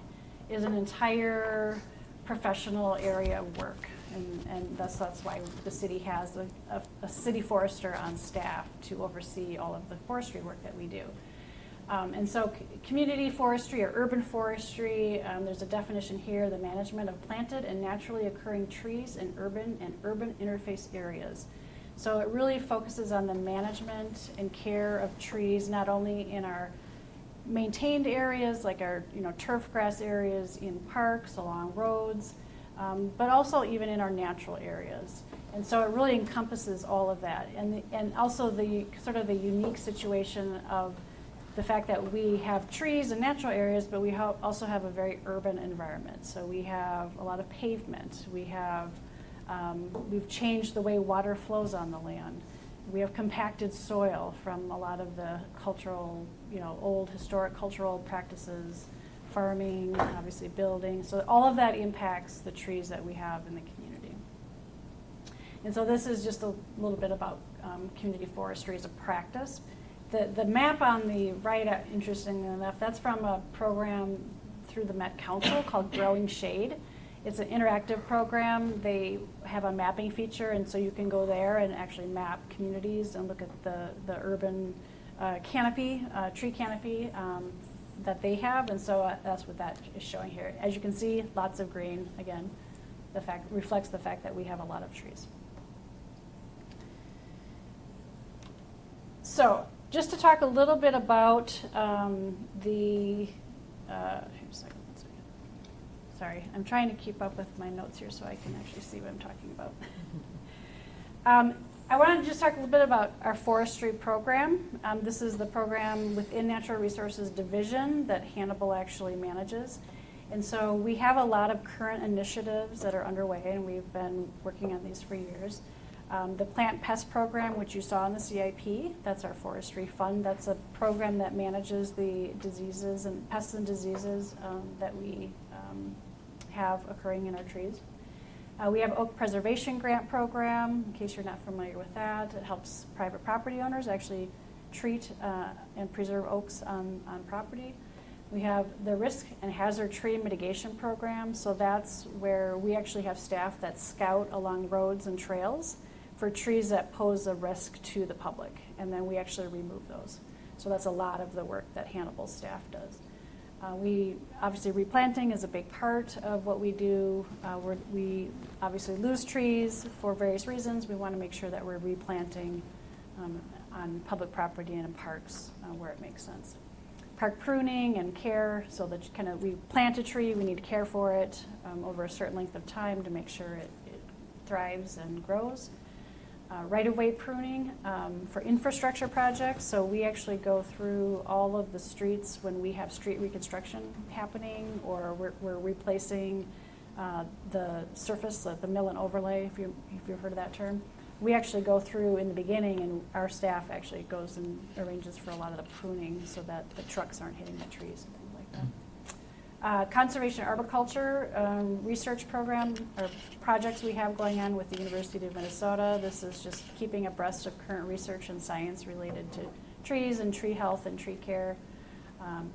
is an entire professional area of work. And that's why the city has a city forester on staff to oversee all of the forestry work that we do. And so community forestry or urban forestry, there's a definition here, the management of planted and naturally occurring trees in urban and urban interface areas. So it really focuses on the management and care of trees, not only in our maintained areas like our turf grass areas in parks, along roads, but also even in our natural areas. And so it really encompasses all of that. And also the sort of the unique situation of the fact that we have trees and natural areas, but we also have a very urban environment. So we have a lot of pavement. We've changed the way water flows on the land. We have compacted soil from a lot of the cultural, old historic cultural practices, farming, obviously building. So all of that impacts the trees that we have in the community. And so this is just a little bit about community forestry as a practice. The map on the right, interestingly enough, that's from a program through the Met Council called Growing Shade. It's an interactive program. They have a mapping feature, and so you can go there and actually map communities and look at the urban canopy, tree canopy that they have, and so that's what that is showing here. As you can see, lots of green. Again, reflects the fact that we have a lot of trees. So, just to talk a little bit about here's a second. Sorry, I'm trying to keep up with my notes here so I can actually see what I'm talking about. I want to just talk a little bit about our forestry program. This is the program within Natural Resources Division that Hannibal actually manages. And so we have a lot of current initiatives that are underway, and we've been working on these for years. The Plant Pest Program, which you saw in the CIP, that's our forestry fund. That's a program that manages the diseases and pests and diseases that we have occurring in our trees. We have Oak Preservation Grant Program, in case you're not familiar with that. It helps private property owners actually treat and preserve oaks on property. We have the Risk and Hazard Tree Mitigation Program, so that's where we actually have staff that scout along roads and trails for trees that pose a risk to the public, and then we actually remove those. So that's a lot of the work that Hannibal's staff does. Obviously replanting is a big part of what we do. We obviously lose trees for various reasons. We want to make sure that we're replanting on public property and in parks where it makes sense. Park pruning and care, so that we plant a tree, we need to care for it over a certain length of time to make sure it thrives and grows. Right-of-way pruning for infrastructure projects. So we actually go through all of the streets when we have street reconstruction happening, or we're replacing the surface, the mill and overlay, if you've heard of that term. We actually go through in the beginning, and our staff actually goes and arranges for a lot of the pruning so that the trucks aren't hitting the trees and things like that. Conservation arboriculture research program or projects we have going on with the University of Minnesota. This is just keeping abreast of current research and science related to trees and tree health and tree care.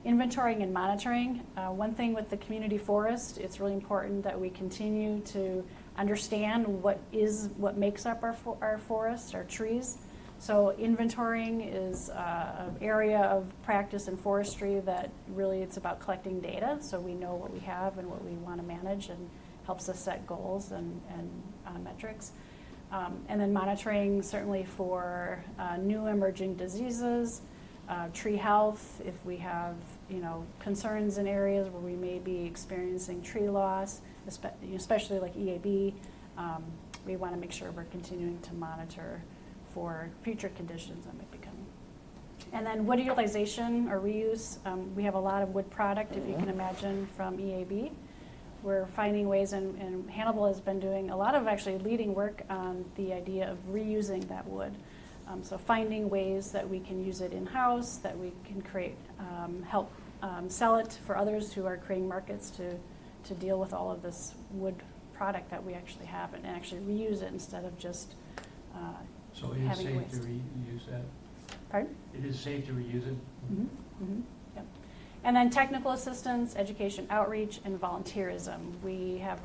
Inventorying and monitoring. One thing with the community forest, it's really important that we continue to understand what makes up our forests, our trees. So inventorying is an area of practice in forestry that really it's about collecting data, so we know what we have and what we want to manage, and helps us set goals and metrics. And then monitoring certainly for new emerging diseases, tree health, if we have concerns in areas where we may be experiencing tree loss, especially like EAB, we want to make sure we're continuing to monitor for future conditions that might be coming. And then wood utilization or reuse. We have a lot of wood product, if you can imagine, from EAB. We're finding ways, and Hannibal has been doing a lot of actually leading work on the idea of reusing that wood. So finding ways that we can use it in-house, that we can create, help sell it for others who are creating markets to deal with all of this wood product that we actually have, and actually reuse it instead of just So it is having safe waste. to reuse that? Pardon? It is safe to reuse it? Mm-hmm. Mm-hmm. Yep. And then technical assistance, education outreach, and volunteerism. We have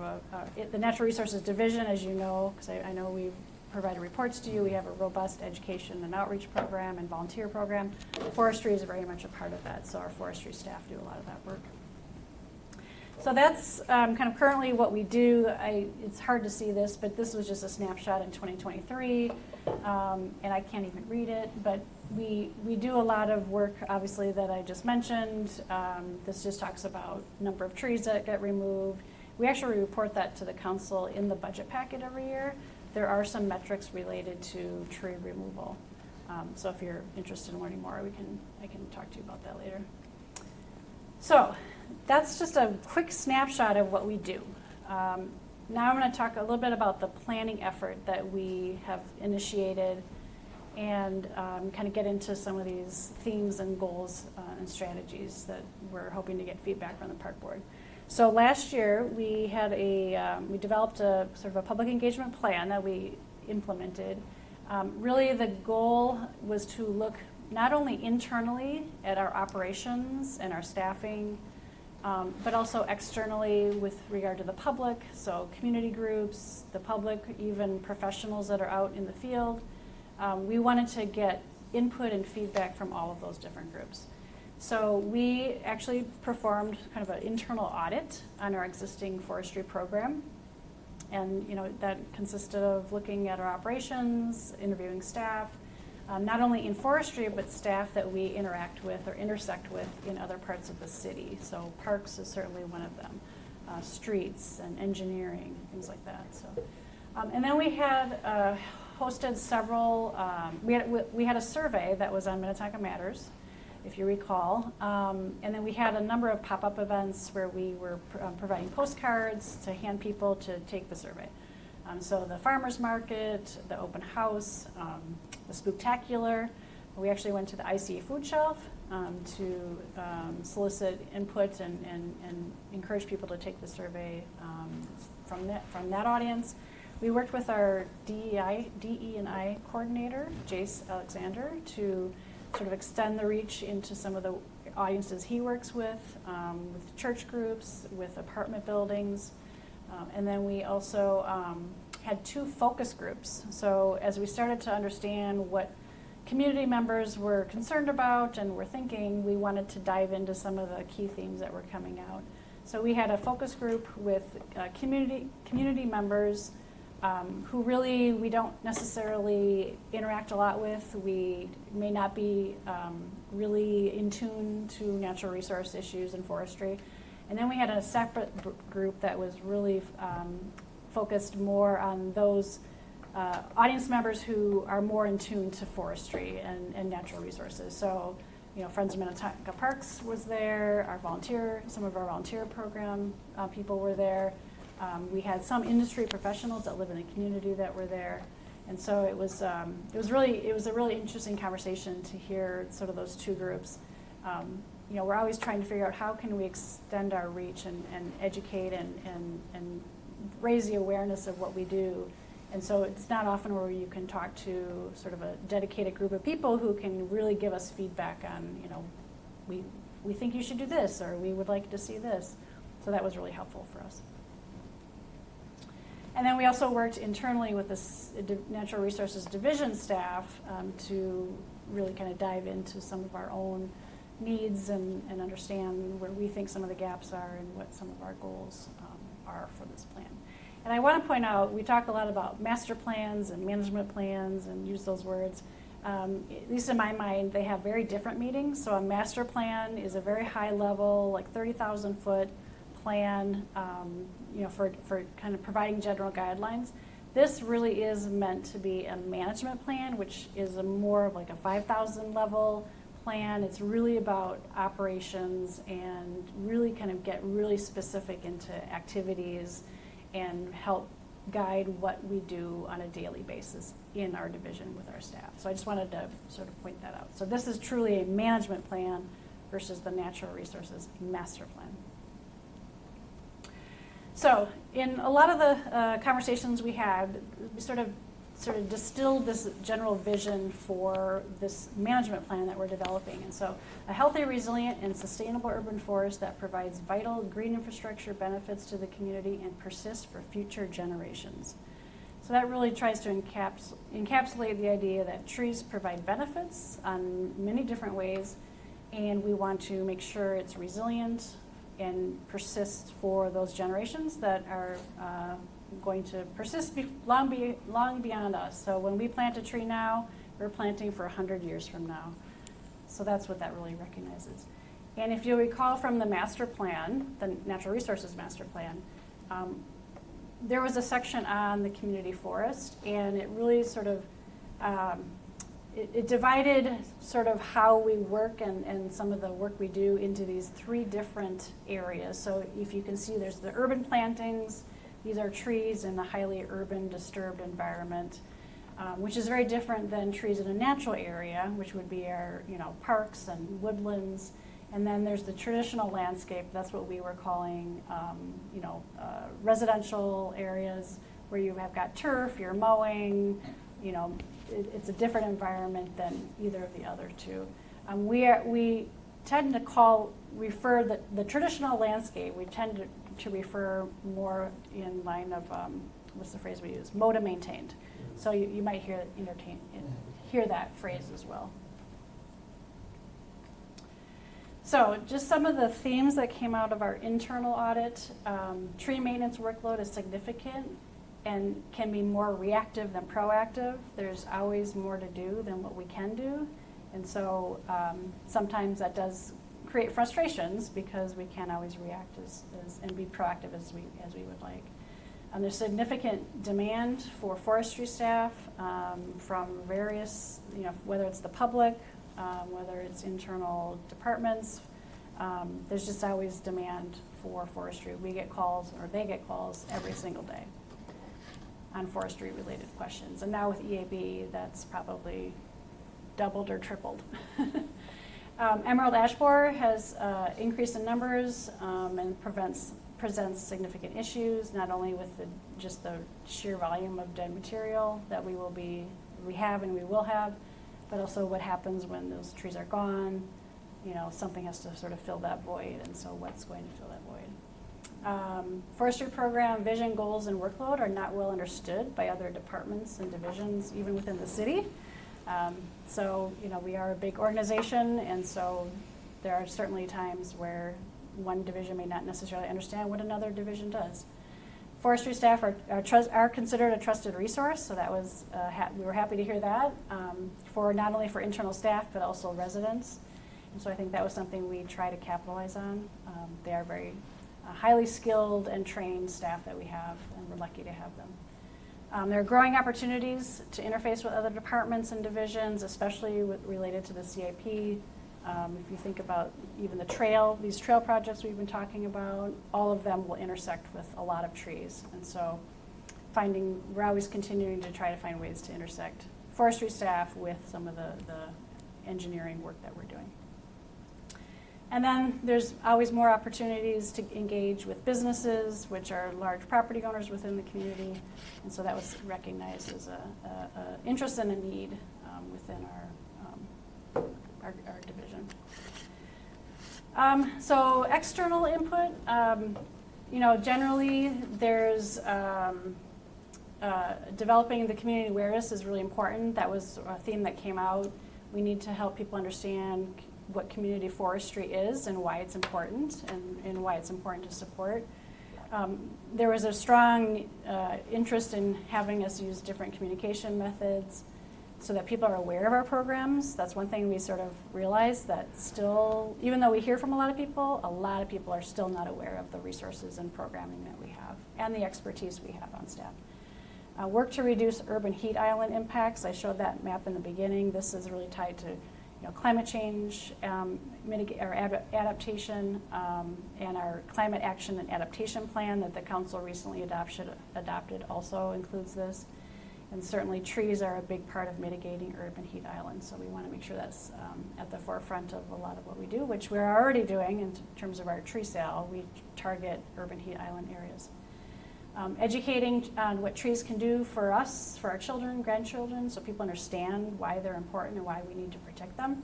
the Natural Resources Division, as you know, because I know we've provided reports to you. We have a robust education and outreach program and volunteer program. Forestry is very much a part of that, so our forestry staff do a lot of that work. So that's kind of currently what we do. It's hard to see this, but this was just a snapshot in 2023, and I can't even read it, but we do a lot of work, obviously, that I just mentioned. This just talks about number of trees that get removed. We actually report that to the council in the budget packet every year. There are some metrics related to tree removal. So if you're interested in learning more, I can talk to you about that later. So that's just a quick snapshot of what we do. Now I'm going to talk a little bit about the planning effort that we have initiated, and kind of get into some of these themes and goals and strategies that we're hoping to get feedback from the park board. So last year we had we developed a sort of a public engagement plan that we implemented. Really the goal was to look not only internally at our operations and our staffing, but also externally with regard to the public, so community groups, the public, even professionals that are out in the field. We wanted to get input and feedback from all of those different groups. So we actually performed kind of an internal audit on our existing forestry program. And that consisted of looking at our operations, interviewing staff, not only in forestry, but staff that we interact with or intersect with in other parts of the city. So parks is certainly one of them, streets and engineering, things like that. So, and then we had hosted several, we had a survey that was on Minnetonka Matters, if you recall. And then we had a number of pop-up events where we were providing postcards to hand people to take the survey. So the farmer's market, the open house, the Spooktacular. We actually went to the ICA food shelf to solicit input and encourage people to take the survey from that audience. We worked with our DE&I coordinator, Jace Alexander, to sort of extend the reach into some of the audiences he works with church groups, with apartment buildings. And then we also had 2 focus groups. So as we started to understand what community members were concerned about and were thinking, we wanted to dive into some of the key themes that were coming out. So we had a focus group with community members who really we don't necessarily interact a lot with. We may not be really in tune to natural resource issues and forestry. And then we had a separate group that was really focused more on those audience members who are more in tune to forestry and natural resources. So, you know, Friends of Minnetonka Parks was there, some of our volunteer program people were there. We had some industry professionals that live in the community that were there. And so it was a really interesting conversation to hear sort of those two groups. You know, we're always trying to figure out how can we extend our reach and educate and raise the awareness of what we do. And so it's not often where you can talk to sort of a dedicated group of people who can really give us feedback on, you know, we think you should do this, or we would like to see this. So that was really helpful for us. And then we also worked internally with the Natural Resources Division staff to really kind of dive into some of our own needs and understand where we think some of the gaps are and what some of our goals are for this plan. And I want to point out, we talk a lot about master plans and management plans and use those words. At least in my mind, they have very different meanings. So a master plan is a very high level, like 30,000 foot plan, you know, for kind of providing general guidelines. This really is meant to be a management plan, which is more of like a 5,000 level plan. It's really about operations and really kind of get really specific into activities and help guide what we do on a daily basis in our division with our staff. So I just wanted to sort of point that out. So this is truly a management plan versus the natural resources master plan. So in a lot of the conversations we had, we sort of distilled this general vision for this management plan that we're developing. And so a healthy, resilient, and sustainable urban forest that provides vital green infrastructure benefits to the community and persists for future generations. So that really tries to encapsulate the idea that trees provide benefits on many different ways, and we want to make sure it's resilient and persist for those generations that are going to persist long beyond us. So when we plant a tree now, we're planting for 100 years from now. So that's what that really recognizes. And if you recall from the master plan, the Natural Resources Master Plan, there was a section on the community forest, and it really sort of it divided sort of how we work and some of the work we do into these three different areas. So if you can see, there's the urban plantings. These are trees in a highly urban, disturbed environment, which is very different than trees in a natural area, which would be our, you know, parks and woodlands. And then there's the traditional landscape. That's what we were calling, you know, residential areas where you have got turf, you're mowing, you know, it's a different environment than either of the other two. We tend to refer the traditional landscape, we tend to refer more in line of, what's the phrase we use? Moda maintained. So you might hear that phrase as well. So just some of the themes that came out of our internal audit. Tree maintenance workload is significant and can be more reactive than proactive. There's always more to do than what we can do. And so sometimes that does create frustrations because we can't always react and be proactive as we would like. There's significant demand for forestry staff from various, you know, whether it's the public, whether it's internal departments. There's just always demand for forestry. We get calls, or they get calls every single day on forestry related questions. And now with EAB, that's probably doubled or tripled. Emerald ash borer has increased in numbers and presents significant issues, not only with just the sheer volume of dead material that we have and we will have, but also what happens when those trees are gone. You know, something has to sort of fill that void, and so what's going to fill that void? Forestry program vision, goals, and workload are not well understood by other departments and divisions, even within the city. So, we are a big organization, and so there are certainly times where one division may not necessarily understand what another division does. Forestry staff are considered a trusted resource, so that was we were happy to hear that for not only for internal staff but also residents. And so I think that was something we try to capitalize on. They are very highly skilled and trained staff that we have, and we're lucky to have them. There are growing opportunities to interface with other departments and divisions, especially related to the CIP. If you think about even these trail projects we've been talking about, all of them will intersect with a lot of trees. And so we're always continuing to try to find ways to intersect forestry staff with some of the engineering work that we're doing. And then there's always more opportunities to engage with businesses, which are large property owners within the community. And so that was recognized as a interest and a need within our division. So external input, generally there's developing the community awareness is really important. That was a theme that came out. We need to help people understand what community forestry is and why it's important and why it's important to support. There was a strong interest in having us use different communication methods so that people are aware of our programs. That's one thing we sort of realized, that still, even though we hear from a lot of people are still not aware of the resources and programming that we have and the expertise we have on staff. Work to reduce urban heat island impacts. I showed that map in the beginning. This is really tied to climate change, adaptation, and our climate action and adaptation plan that the council recently adopted also includes this. And certainly trees are a big part of mitigating urban heat islands, so we want to make sure that's at the forefront of a lot of what we do, which we're already doing in terms of our tree sale. We target urban heat island areas. Educating on what trees can do for us, for our children, grandchildren, so people understand why they're important and why we need to protect them.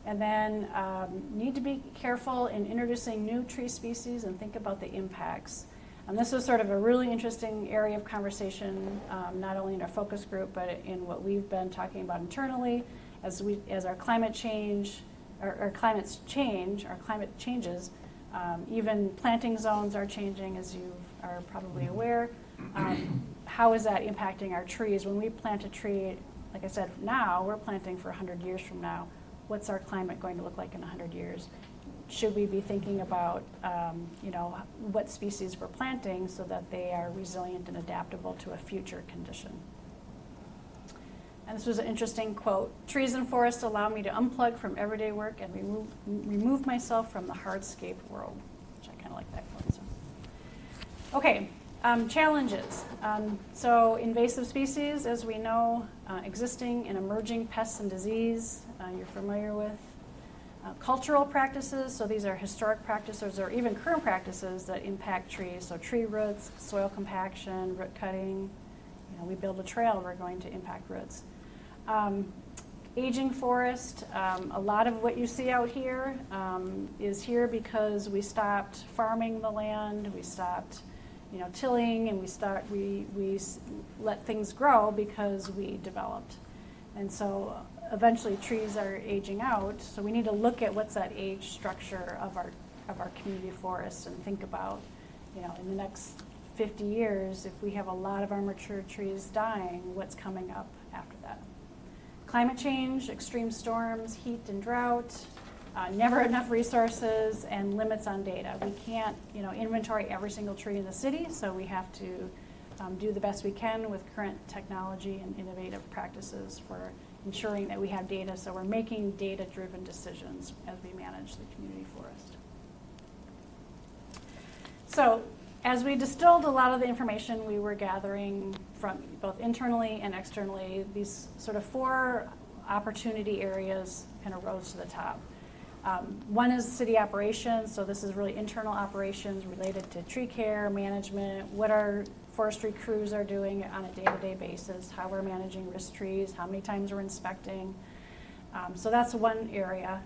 And then need to be careful in introducing new tree species and think about the impacts. This was sort of a really interesting area of conversation, not only in our focus group, but in what we've been talking about internally as our climate change, our climate changes. Even planting zones are changing, as you are probably aware. How is that impacting our trees? When we plant a tree, like I said, now we're planting for 100 years from now. What's our climate going to look like in 100 years? Should we be thinking about, what species we're planting so that they are resilient and adaptable to a future condition? And this was an interesting quote. Trees and forests allow me to unplug from everyday work and remove myself from the hardscape world, which I kind of like that quote. So. Okay, challenges. So invasive species, as we know, existing and emerging pests and disease, you're familiar with. Cultural practices, so these are historic practices or even current practices that impact trees. So tree roots, soil compaction, root cutting. We build a trail, we're going to impact roots. Aging forest, a lot of what you see out here is here because we stopped farming the land, we stopped tilling, and we let things grow because we developed. And so eventually trees are aging out, so we need to look at what's that age structure of our community forests and think about, in the next 50 years, if we have a lot of our mature trees dying, what's coming up after that? Climate change, extreme storms, heat and drought, never enough resources, and limits on data. We can't, inventory every single tree in the city, so we have to do the best we can with current technology and innovative practices for ensuring that we have data, so we're making data-driven decisions as we manage the community forest. So, as we distilled a lot of the information we were gathering from both internally and externally, these sort of 4 opportunity areas kind of rose to the top. One is city operations, so this is really internal operations related to tree care, management, what our forestry crews are doing on a day-to-day basis, how we're managing risk trees, how many times we're inspecting. So that's one area.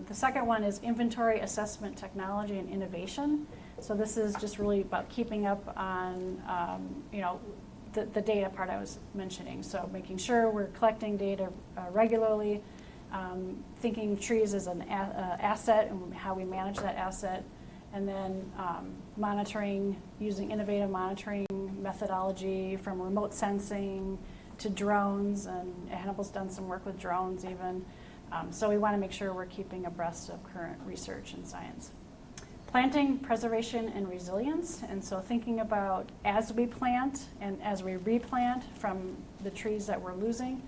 The second one is inventory assessment technology and innovation. So this is just really about keeping up on, the data part I was mentioning. So making sure we're collecting data regularly, thinking trees as an asset and how we manage that asset, and then monitoring, using innovative monitoring methodology from remote sensing to drones, and Hannibal's done some work with drones even. So we want to make sure we're keeping abreast of current research and science. Planting, preservation, and resilience, and so thinking about as we plant and as we replant from the trees that we're losing,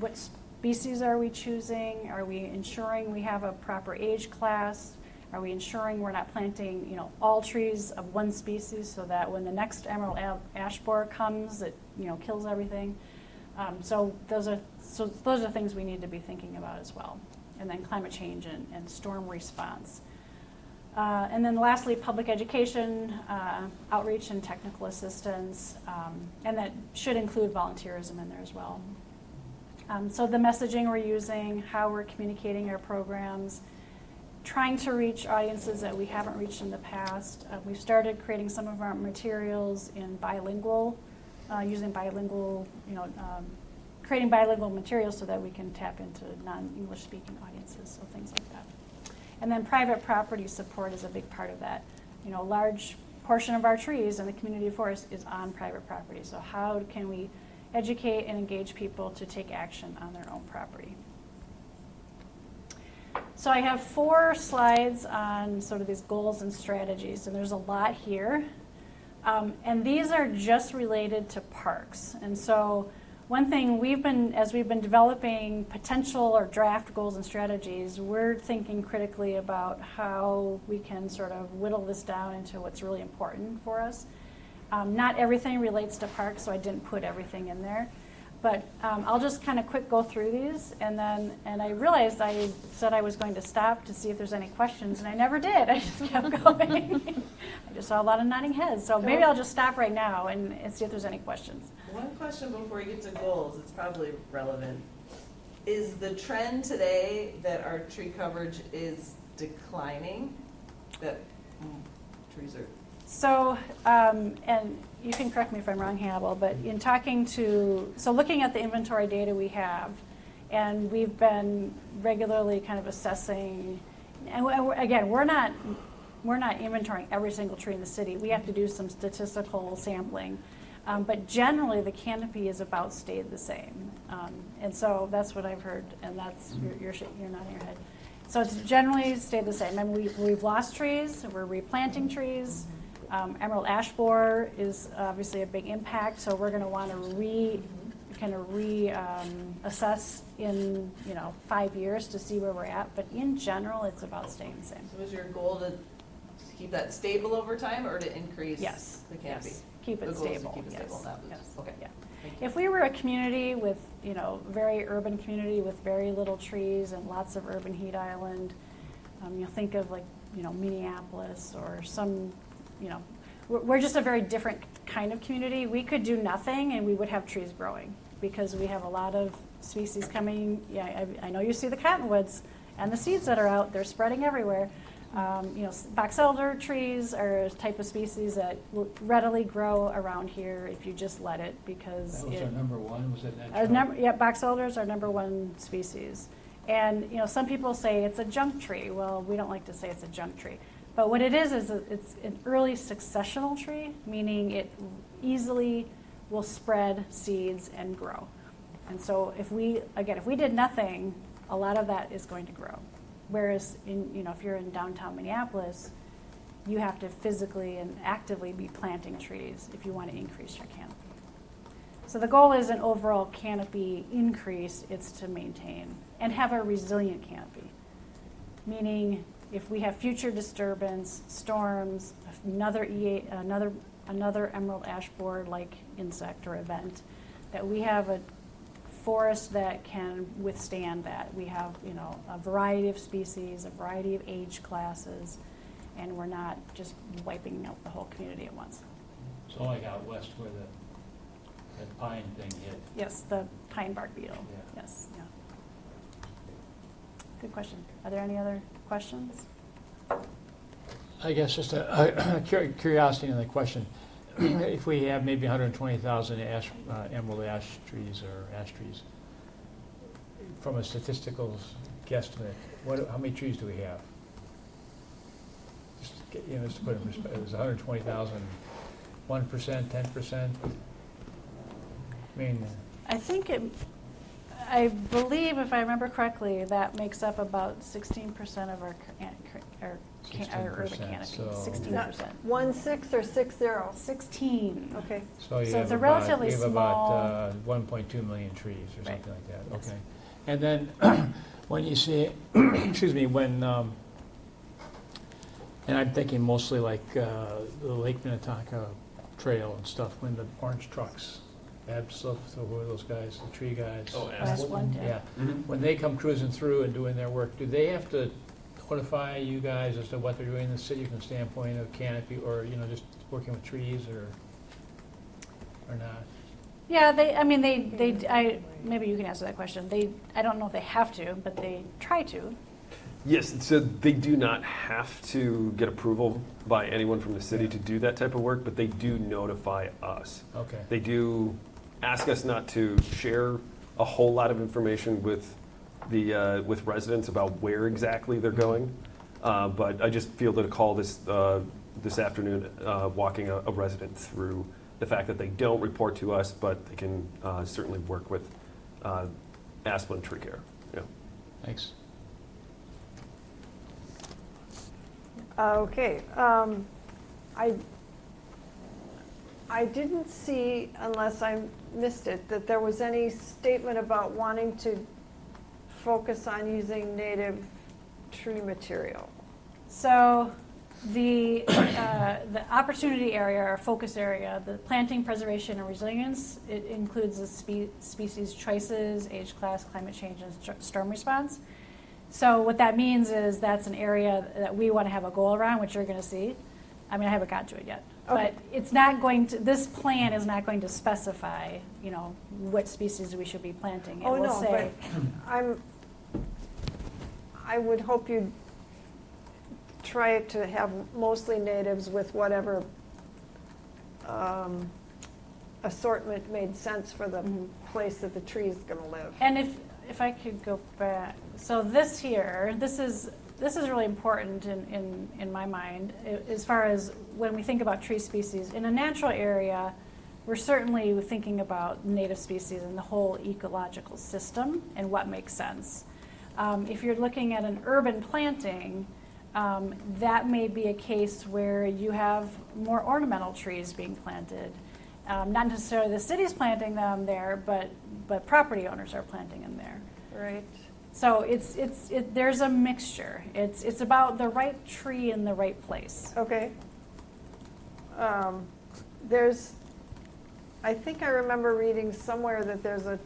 what species are we choosing? Are we ensuring we have a proper age class? Are we ensuring we're not planting, you know, all trees of one species so that when the next emerald ash borer comes, it, you know, kills everything? So those are things we need to be thinking about as well. And then climate change and storm response. And then lastly, public education, outreach and technical assistance, and that should include volunteerism in there as well. So the messaging we're using, how we're communicating our programs, trying to reach audiences that we haven't reached in the past. We've started creating some of our materials in bilingual, using bilingual, creating bilingual materials so that we can tap into non-English speaking audiences, so things like that. And then private property support is a big part of that. You know, a large portion of our trees in the community forest is on private property. So how can we educate and engage people to take action on their own property? So I have 4 slides on sort of these goals and strategies, and there's a lot here. And these are just related to parks. And so one thing as we've been developing potential or draft goals and strategies, we're thinking critically about how we can sort of whittle this down into what's really important for us. Not everything relates to parks, so I didn't put everything in there. But I'll just kind of quick go through these, and I realized I said I was going to stop to see if there's any questions, and I never did. I just kept going. I just saw a lot of nodding heads, so maybe I'll just stop right now and see if there's any questions. One question before we get to goals, it's probably relevant. Is the trend today that our tree coverage is declining? That trees are... So, and you can correct me if I'm wrong, Hannibal, but in looking at the inventory data we have, and we've been regularly kind of assessing, and again, we're not inventorying every single tree in the city. We have to do some statistical sampling. But generally, the canopy is about stayed the same. And so that's what I've heard, and that's, you're nodding your head. So it's generally stayed the same. And we've lost trees, we're replanting trees. Emerald ash borer is obviously a big impact, so we're going to want to reassess in 5 years to see where we're at. But in general, it's about staying the same. So is your goal to keep that stable over time, or to increase the canopy? Yes. Keep it stable. Keep it stable, not lose. Yes. Okay. Yeah. If we were a community with, very urban community with very little trees and lots of urban heat island, think of like, Minneapolis or some, we're just a very different kind of community. We could do nothing and we would have trees growing because we have a lot of species coming. Yeah, I know you see the cottonwoods and the seeds that are out. They're spreading everywhere. Box elder trees are a type of species that will readily grow around here if you just let it, because That was our number one, was it that? box elders are #1 species. And some people say it's a junk tree. Well, we don't like to say it's a junk tree. But what it is it's an early successional tree, meaning it easily will spread seeds and grow. And so if we did nothing, a lot of that is going to grow. Whereas if you're in downtown Minneapolis, you have to physically and actively be planting trees if you want to increase your canopy. So the goal is an overall canopy increase. It's to maintain and have a resilient canopy, meaning if we have future disturbance, storms, another emerald ash borer like insect or event, that we have a forest that can withstand that. We have, a variety of species, a variety of age classes, and we're not just wiping out the whole community at once. So like out west where that pine thing hit. Yes, the pine bark beetle. Yeah. Yes, yeah. Good question. Are there any other questions? I guess just a curiosity in the question. if we have maybe 120,000 ash, emerald ash trees or ash trees, from a statistical guesstimate, how many trees do we have? Just, just to put it in perspective, it was 120,000, 1%, 10%? I mean, I believe, if I remember correctly, that makes up about 16% of our urban 16%, canopy, so- 16%. 1/6 or 60? 16. Okay. So you So have it's a about- relatively you have small- about 1.2 million trees or Right. something like that, Yes. okay. And then, when you see, excuse me, when, and I'm thinking mostly like the Lake Minnetonka Trail and stuff, when the orange trucks, Absol, so who are those guys, the tree guys? Oh, Last one, yeah. When they come cruising through and doing their work, do they have to notify you guys as to what they're doing in the city from the standpoint of canopy, or, just working with trees, or not? Yeah, maybe you can answer that question. I don't know if they have to, but they try to. Yes, so they do not have to get approval by anyone from the city to do that type of work, but they do notify us. Okay. They do ask us not to share a whole lot of information with with residents about where exactly they're going. But I just fielded a call this afternoon, walking a resident through the fact that they don't report to us, but they can certainly work with Asplin Tree Care. Yeah. Thanks. Okay. I didn't see, unless I missed it, that there was any statement about wanting to focus on using native tree material. So the opportunity area, or focus area, the planting, preservation, and resilience, it includes the species choices, age class, climate change, and storm response. So what that means is that's an area that we want to have a goal around, which you're going to see. I mean, I haven't got to it yet. Okay. But it's not going to, this plan is not going to specify, what species we should be planting. It Oh, will no, say, but I would hope you'd try to have mostly natives with whatever assortment made sense for the place that the tree is going to live. and if I could go back, so this here, this is really important in my mind, as far as when we think about tree species. In a natural area, we're certainly thinking about native species and the whole ecological system and what makes sense. If you're looking at an urban planting, that may be a case where you have more ornamental trees being planted. Not necessarily the city's planting them there, but property owners are planting them there. Right. So there's a mixture. It's about the right tree in the right place. Okay. I think I remember reading somewhere that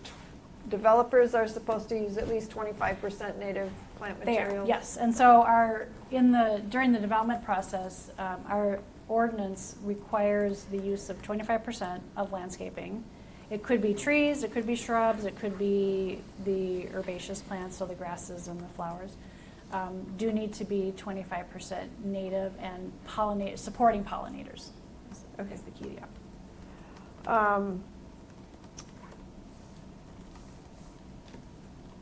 developers are supposed to use at least 25% native plant There, materials. yes. And so during the development process, our ordinance requires the use of 25% of landscaping. It could be trees, it could be shrubs, it could be the herbaceous plants, so the grasses and the flowers, do need to be 25% native and supporting pollinators is the key.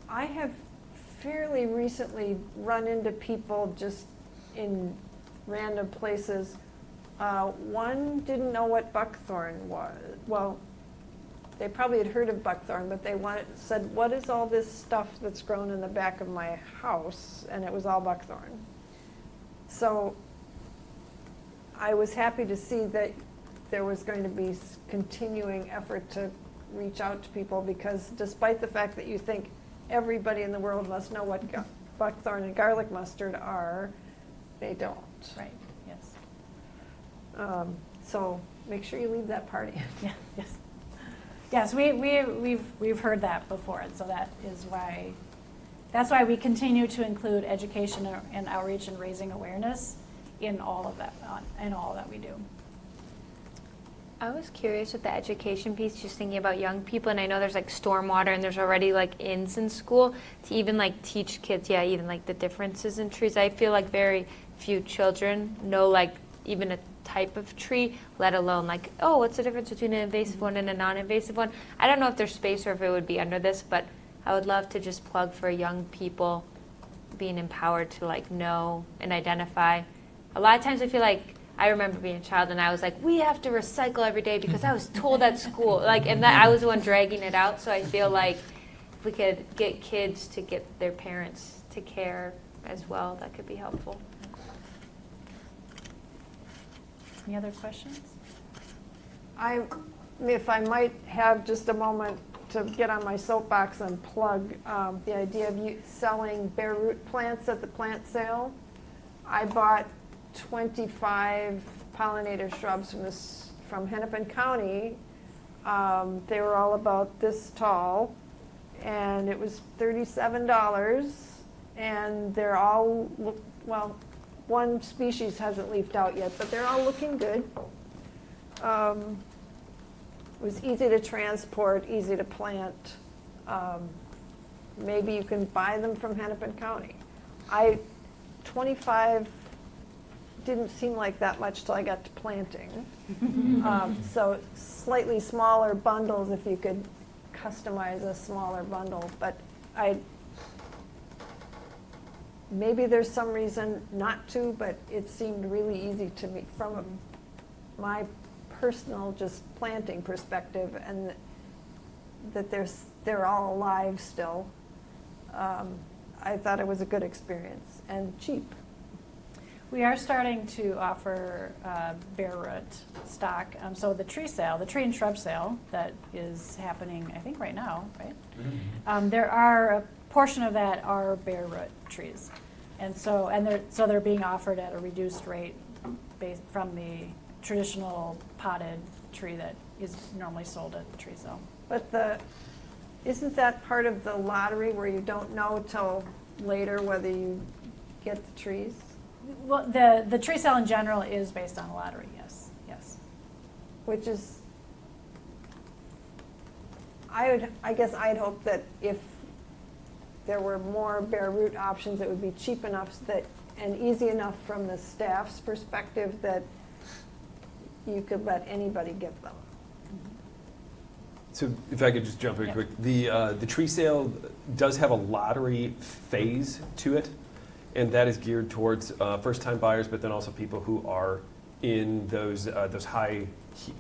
I have fairly recently run into people just in random places. One didn't know what buckthorn was. Well, they probably had heard of buckthorn, but they said, "What is all this stuff that's grown in the back of my house?" And it was all buckthorn. So I was happy to see that there was going to be continuing effort to reach out to people, because despite the fact that you think everybody in the world must know what buckthorn and garlic mustard are, they don't. Right, yes. So make sure you leave that party. Yeah, yes. Yes, we've heard that before, and so that's why we continue to include education and outreach and raising awareness in all of that we do. I was curious with the education piece, just thinking about young people, and I know there's like stormwater and there's already like inns in school to even like teach kids, even like the differences in trees. I feel like very few children know like even a type of tree, let alone like, oh, what's the difference between an invasive one and a non-invasive one? I don't know if there's space or if it would be under this, but I would love to just plug for young people being empowered to like know and identify. A lot of times I feel like I remember being a child and I was like, we have to recycle every day because I was told at school, like, and that I was the one dragging it out. So I feel like if we could get kids to get their parents to care as well, that could be helpful. Any other questions? If I might have just a moment to get on my soapbox and plug the idea of selling bare root plants at the plant sale. I bought 25 pollinator shrubs from Hennepin County. They were all about this tall, and it was $37. And they're all, well, one species hasn't leafed out yet, but they're all looking good. It was easy to transport, easy to plant. Maybe you can buy them from Hennepin County. 25 didn't seem like that much till I got to planting. So slightly smaller bundles if you could customize a smaller bundle. But maybe there's some reason not to, but it seemed really easy to me from my personal just planting perspective, and that they're all alive still. I thought it was a good experience and cheap. We are starting to offer bare root stock. So the tree sale, the tree and shrub sale that is happening, I think right now, right? There are a portion of that are bare root trees, and so they're being offered at a reduced rate based from the traditional potted tree that is normally sold at the tree sale. But isn't that part of the lottery where you don't know till later whether you get the trees? Well, the tree sale in general is based on a lottery, yes. Which is, I guess I'd hope that if there were more bare root options, it would be cheap enough and easy enough from the staff's perspective that you could let anybody get them. So if I could just jump in quick, the tree sale does have a lottery phase to it, and that is geared towards first-time buyers, but then also people who are in those high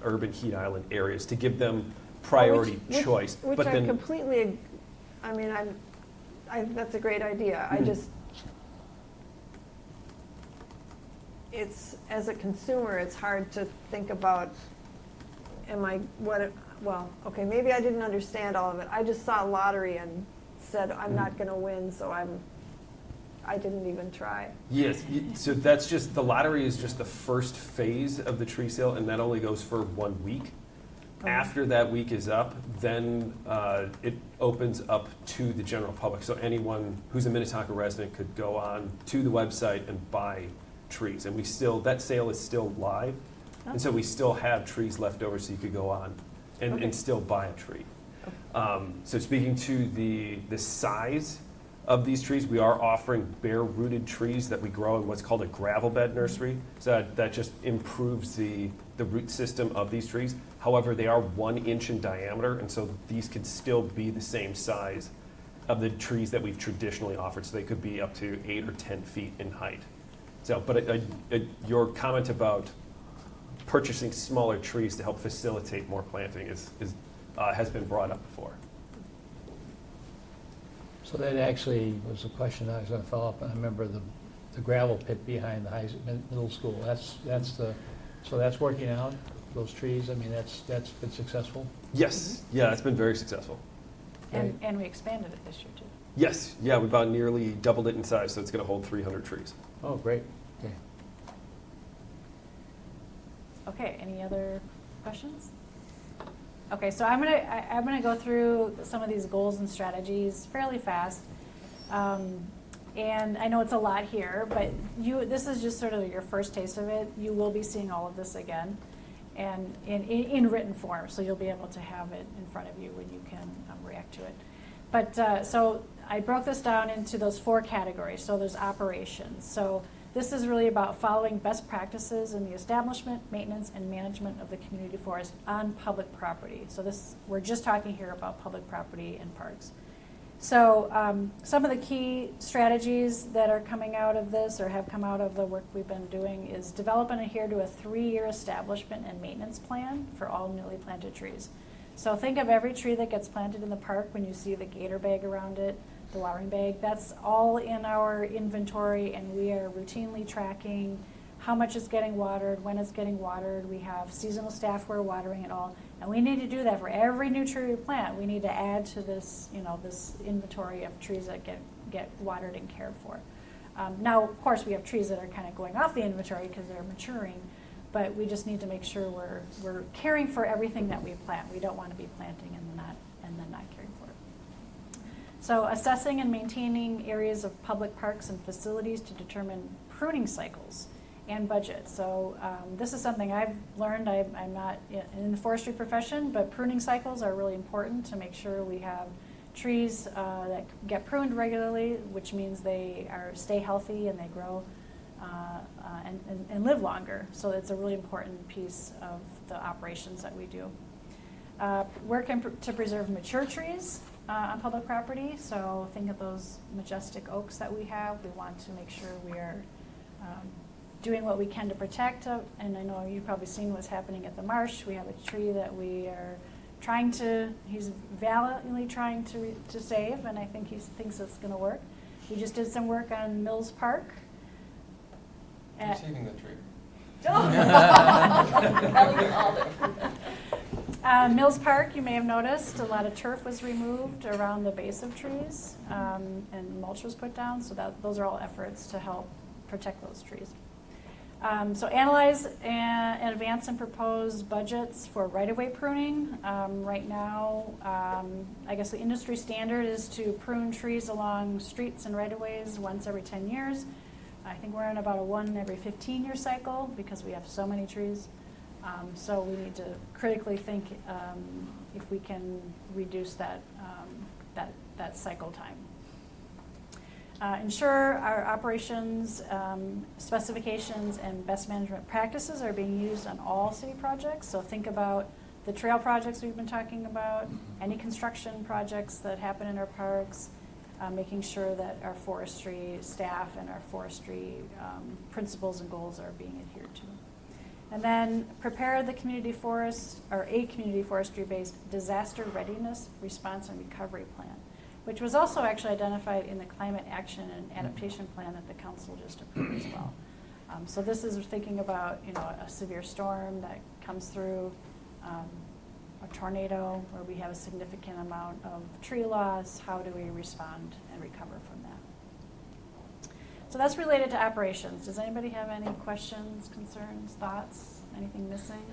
urban heat island areas to give them priority choice. Which but I then, completely, I mean, that's a great idea. I just, as a consumer, it's hard to think about, okay, maybe I didn't understand all of it. I just saw a lottery and said, I'm not going to win, so I didn't even try. yes, so that's just, the lottery is just the first phase of the tree sale, and that only goes for 1 week. Okay. After that week is up, then it opens up to the general public. So anyone who's a Minnetonka resident could go on to the website and buy trees. And that sale is still live. And so we still have trees left over, so you could go on and still buy a tree. So speaking to the size of these trees, we are offering bare-rooted trees that we grow in what's called a gravel bed nursery. So that just improves the root system of these trees. However, they are 1 inch in diameter, and so these could still be the same size of the trees that we've traditionally offered. So they could be up to 8 or 10 feet in height. So, but your comment about purchasing smaller trees to help facilitate more planting has been brought up before. So that actually was a question I was going to follow up on. I remember the gravel pit behind the middle school. So that's working out, those trees? I mean, that's been successful? Yes, yeah, it's been very successful. And we expanded it this year too. Yes, yeah, we about nearly doubled it in size, so it's going to hold 300 trees. Oh, great. Okay. Okay, any other questions? Okay, so I'm gonna go through some of these goals and strategies fairly fast. And I know it's a lot here, but this is just sort of your first taste of it. You will be seeing all of this again, and in written form, so you'll be able to have it in front of you when you can react to it. But so I broke this down into those 4 categories. So there's operations. So This is really about following best practices in the establishment, maintenance, and management of the community forest on public property. So we're just talking here about public property and parks. So some of the key strategies that are coming out of this or have come out of the work we've been doing is develop and adhere to a 3-year establishment and maintenance plan for all newly planted trees. So think of every tree that gets planted in the park when you see the gator bag around it, the watering bag. That's all in our inventory, and we are routinely tracking how much is getting watered, when it's getting watered. We have seasonal staff who are watering it all, and we need to do that for every new tree we plant. We need to add to this, this inventory of trees that get watered and cared for. Now, of course, we have trees that are kind of going off the inventory because they're maturing, but we just need to make sure we're caring for everything that we plant. We don't want to be planting and then not caring for it. So assessing and maintaining areas of public parks and facilities to determine pruning cycles and budget. So this is something I've learned. I'm not in the forestry profession, but pruning cycles are really important to make sure we have trees that get pruned regularly, which means they stay healthy and they grow and live longer. So it's a really important piece of the operations that we do. Work to preserve mature trees on public property. So think of those majestic oaks that we have. We want to make sure we are doing what we can to protect. And I know you've probably seen what's happening at the marsh. We have a tree that we are he's valiantly trying to save, and I think he thinks it's going to work. We just did some work on Mills Park. Saving the tree. Mills Park, you may have noticed, a lot of turf was removed around the base of trees, and mulch was put down, so those are all efforts to help protect those trees. So analyze and advance and propose budgets for right-of-way pruning. Right now, I guess the industry standard is to prune trees along streets and right-of-ways once every 10 years. I think we're in about a 1 every 15-year cycle because we have so many trees. So we need to critically think if we can reduce that cycle time. Ensure our operations, specifications, and best management practices are being used on all city projects. So think about the trail projects we've been talking about, any construction projects that happen in our parks, making sure that our forestry staff and our forestry principles and goals are being adhered to. And then prepare the community forest, or a community forestry-based disaster readiness, response, and recovery plan, which was also actually identified in the Climate Action and Adaptation Plan that the council just approved as well. So this is thinking about a severe storm that comes through, a tornado where we have a significant amount of tree loss. How do we respond and recover from that? So that's related to operations. Does anybody have any questions, concerns, thoughts, anything missing?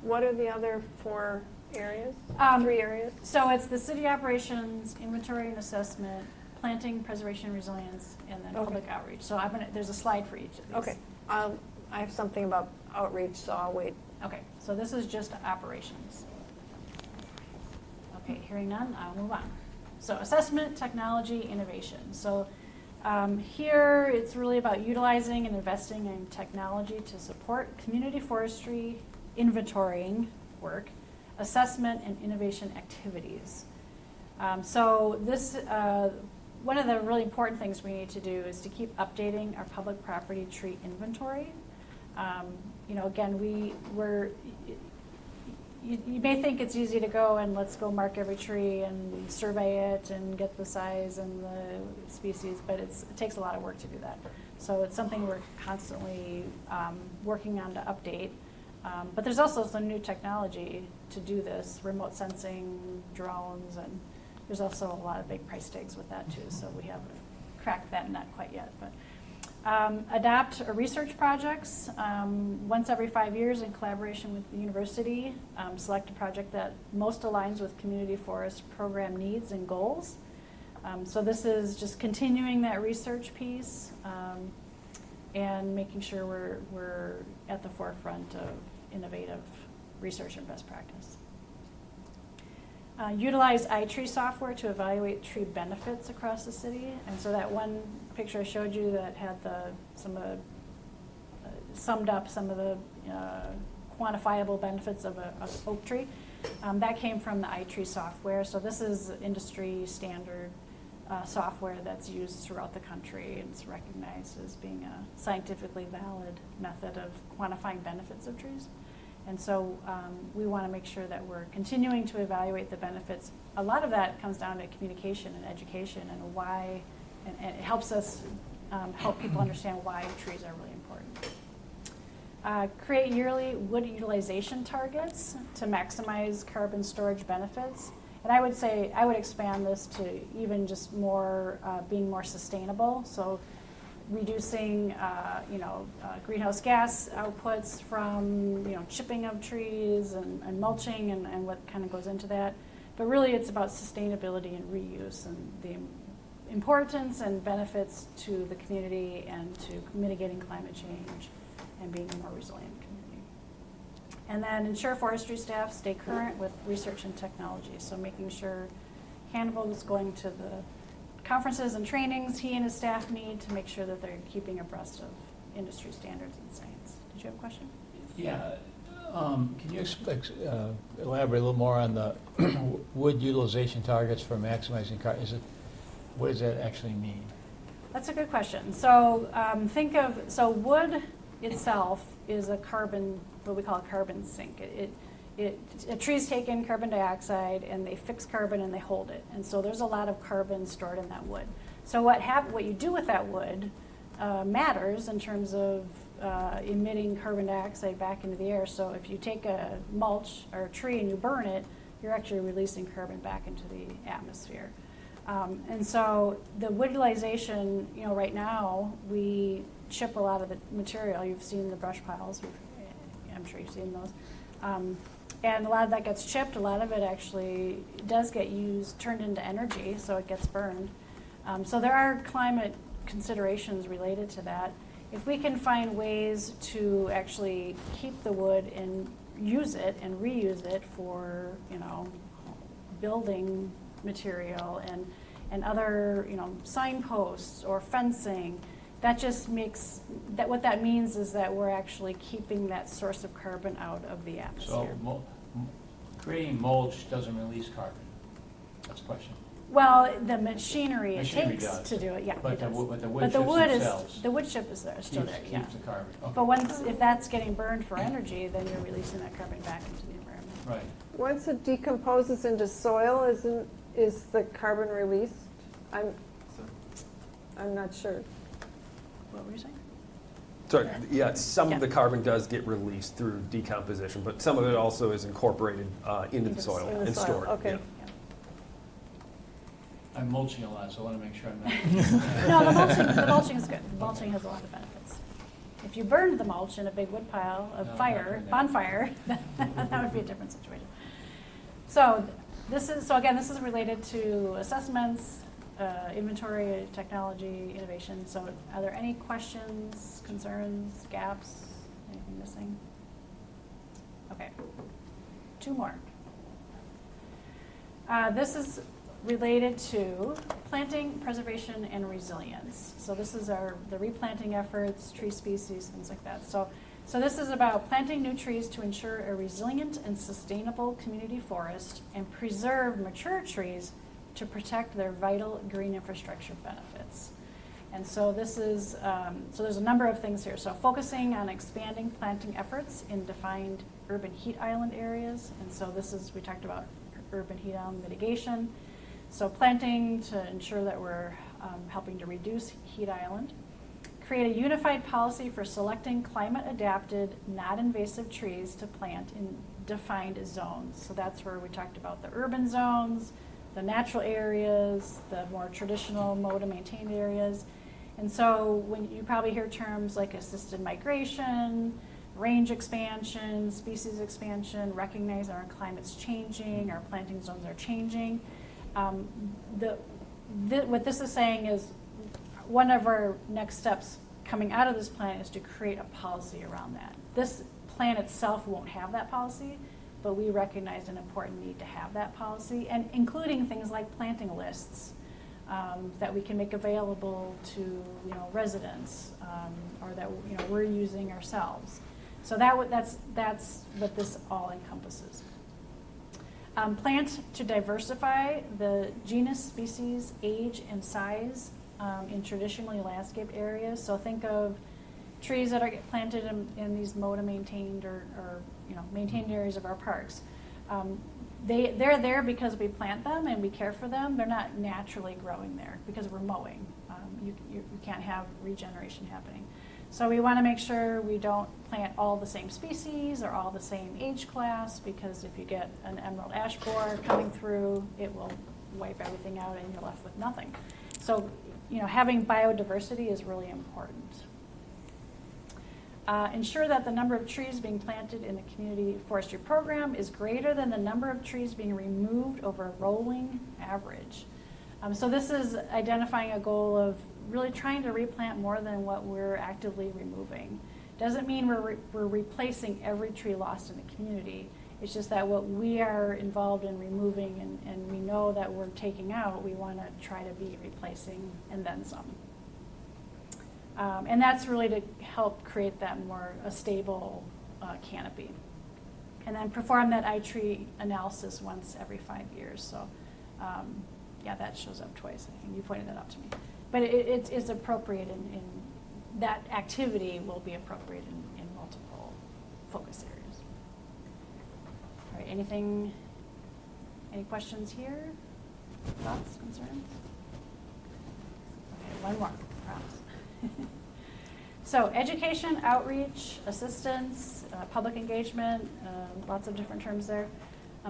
What are the other 4 areas? 3 areas? So it's the city operations, inventory and assessment, planting, preservation, and resilience, and then public outreach. So there's a slide for each of these. Okay. I have something about outreach, so I'll wait. Okay, so this is just operations. Okay, hearing none, I'll move on. So assessment, technology, innovation. So here it's really about utilizing and investing in technology to support community forestry, inventorying work, assessment, and innovation activities. So this, one of the really important things we need to do is to keep updating our public property tree inventory. Again, you may think it's easy to go and let's go mark every tree and survey it and get the size and the species, but it takes a lot of work to do that. So it's something we're constantly working on to update. But there's also some new technology to do this, remote sensing, drones, and there's also a lot of big price tags with that too, so we haven't cracked that nut quite yet. But adopt research projects once every 5 years in collaboration with the university. Select a project that most aligns with community forest program needs and goals. So this is just continuing that research piece and making sure we're at the forefront of innovative research and best practice. Utilize iTree software to evaluate tree benefits across the city. And so that one picture I showed you that had summed up some of the quantifiable benefits of an oak tree, that came from the iTree software. So this is industry standard software that's used throughout the country, and it's recognized as being a scientifically valid method of quantifying benefits of trees. And so we want to make sure that we're continuing to evaluate the benefits. A lot of that comes down to communication and education and why, and it helps us help people understand why trees are really important. Create yearly wood utilization targets to maximize carbon storage benefits. And I would say, I would expand this to even just more, being more sustainable. So reducing, greenhouse gas outputs from, chipping of trees and mulching and what kind of goes into that. But really it's about sustainability and reuse and the importance and benefits to the community and to mitigating climate change and being a more resilient community. And then ensure forestry staff stay current with research and technology. So making sure Hannibal is going to the conferences and trainings he and his staff need to make sure that they're keeping abreast of industry standards and science. Did you have a question? Yeah. Can you elaborate a little more on the wood utilization targets for maximizing what does that actually mean? That's a good question. So wood itself is a carbon, what we call a carbon sink. Trees take in carbon dioxide and they fix carbon and they hold it. And so there's a lot of carbon stored in that wood. So what you do with that wood matters in terms of emitting carbon dioxide back into the air. So if you take a mulch or a tree and you burn it, you're actually releasing carbon back into the atmosphere. And so the wood utilization, right now we chip a lot of the material. You've seen the brush piles. I'm sure you've seen those. And a lot of that gets chipped. A lot of it actually does get turned into energy, so it gets burned. So there are climate considerations related to that. If we can find ways to actually keep the wood and use it and reuse it for, building material and other, signposts or fencing, that just makes that what that means is that we're actually keeping that source of carbon out of the atmosphere. So creating mulch doesn't release carbon? That's the question. Well, the machinery it Machinery takes does. to do it, yeah, But it the does. wood But the chips wood themselves the wood chip is there, still there, yeah. keeps the carbon. Okay. But if that's getting burned for energy, then you're releasing that carbon back into the environment. Right. Once it decomposes into soil, is the carbon released? I'm not sure. What were you saying? Sorry, yeah, some Yeah. of the carbon does get released through decomposition, but some of it also is incorporated into the soil in the and soil, stored. okay. yeah. I'm mulching a lot, so I want to make sure I'm not. No, the mulching is good. The mulching has a lot of benefits. If you burned the mulch in a big wood pile of No, fire, not bonfire, that would be a different situation. So this is related to assessments, inventory, technology, innovation. So are there any questions, concerns, gaps, anything missing? Okay, 2 more. This is related to planting, preservation, and resilience. So this is the replanting efforts, tree species, things like that. So this is about planting new trees to ensure a resilient and sustainable community forest and preserve mature trees to protect their vital green infrastructure benefits. And so this is, so there's a number of things here. So focusing on expanding planting efforts in defined urban heat island areas. And so we talked about urban heat island mitigation. So planting to ensure that we're helping to reduce heat island. Create a unified policy for selecting climate-adapted, non-invasive trees to plant in defined zones. So that's where we talked about the urban zones, the natural areas, the more traditional mode of maintained areas. And so when you probably hear terms like assisted migration, range expansion, species expansion, recognize our climate's changing, our planting zones are changing. What this is saying is one of our next steps coming out of this plan is to create a policy around that. This plan itself won't have that policy, but we recognize an important need to have that policy, and including things like planting lists that we can make available to residents, or that we're using ourselves. So that's what this all encompasses. Plant to diversify the genus, species, age, and size in traditionally landscaped areas. So think of trees that are planted in these MODA maintained or maintained areas of our parks. They're there because we plant them and we care for them. They're not naturally growing there because we're mowing. You can't have regeneration happening. So we want to make sure we don't plant all the same species or all the same age class, because if you get an emerald ash borer coming through, it will wipe everything out and you're left with nothing. So having biodiversity is really important. Ensure that the number of trees being planted in the community forestry program is greater than the number of trees being removed over a rolling average. So this is identifying a goal of really trying to replant more than what we're actively removing. Doesn't mean we're replacing every tree lost in the community. It's just that what we are involved in removing and we know that we're taking out, we want to try to be replacing and then some. And that's really to help create that a stable canopy. And then perform that iTree analysis once every 5 years. So yeah, that shows up twice. I think you pointed that out to me. But it's appropriate in that activity will be appropriate in multiple focus areas. All right, any questions here? Thoughts, concerns? Okay, one more, promise. So education, outreach, assistance, public engagement, lots of different terms there.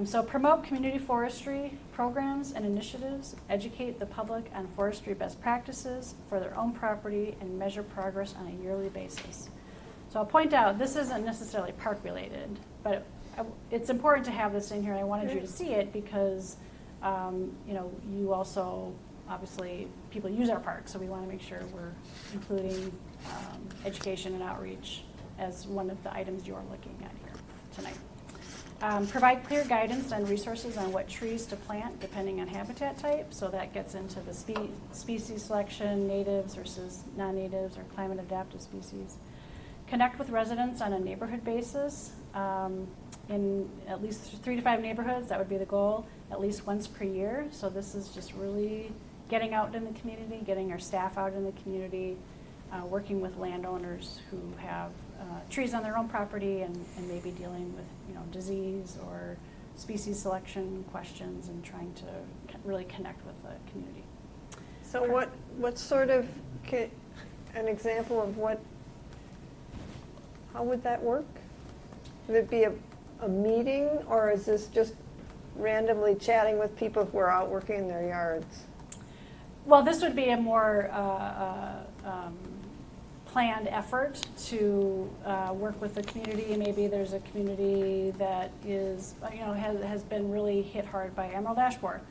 So promote community forestry programs and initiatives, educate the public on forestry best practices for their own property, and measure progress on a yearly basis. So I'll point out, this isn't necessarily park related, but it's important to have this in here. I wanted you to see it because you also, obviously, people use our park, so we want to make sure we're including education and outreach as one of the items you're looking at here tonight. Provide clear guidance and resources on what trees to plant depending on habitat type, so that gets into the species selection, natives versus non-natives or climate adaptive species. Connect with residents on a neighborhood basis in at least 3 to 5 neighborhoods. That would be the goal, at least once per year. So this is just really getting out in the community, getting our staff out in the community, working with landowners who have trees on their own property and maybe dealing with disease or species selection questions, and trying to really connect with the community. So what sort of, an example of how would that work? Would it be a meeting, or is this just randomly chatting with people who are out working in their yards? Well, this would be a more planned effort to work with the community. Maybe there's a community that is, has been really hit hard by emerald ash borer,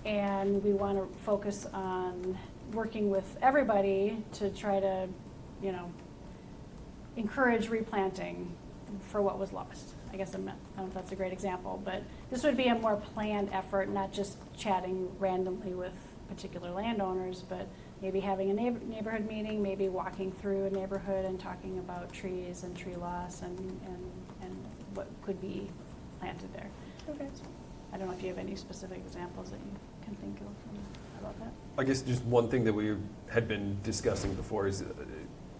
and we want to focus on working with everybody to try to, encourage replanting for what was lost. I guess I don't know if that's a great example, but this would be a more planned effort, not just chatting randomly with particular landowners, but maybe having a neighborhood meeting, maybe walking through a neighborhood and talking about trees and tree loss and what could be planted there. Okay. So, I don't know if you have any specific examples that you can think of about that. I guess just one thing that we had been discussing before is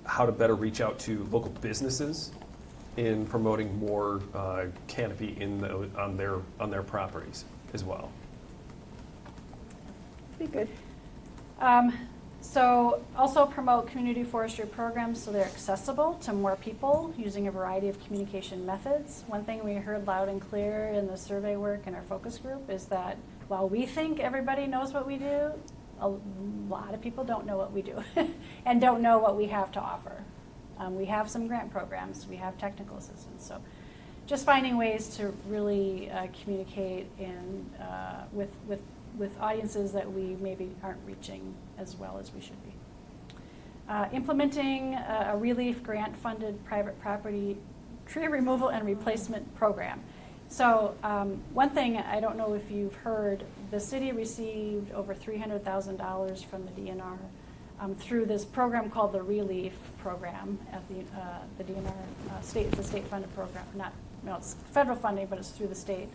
how to better reach out to local businesses in promoting more canopy on their properties as well. Be good. So also promote community forestry programs so they're accessible to more people using a variety of communication methods. One thing we heard loud and clear in the survey work in our focus group is that while we think everybody knows what we do, a lot of people don't know what we do and don't know what we have to offer. We have some grant programs, we have technical assistance, so just finding ways to really communicate with audiences that we maybe aren't reaching as well as we should be. Implementing a relief grant-funded private property tree removal and replacement program. So one thing, I don't know if you've heard, the city received over $300,000 from the DNR through this program called the Relief Program at the DNR state. It's a state-funded program. It's federal funding, but it's through the state.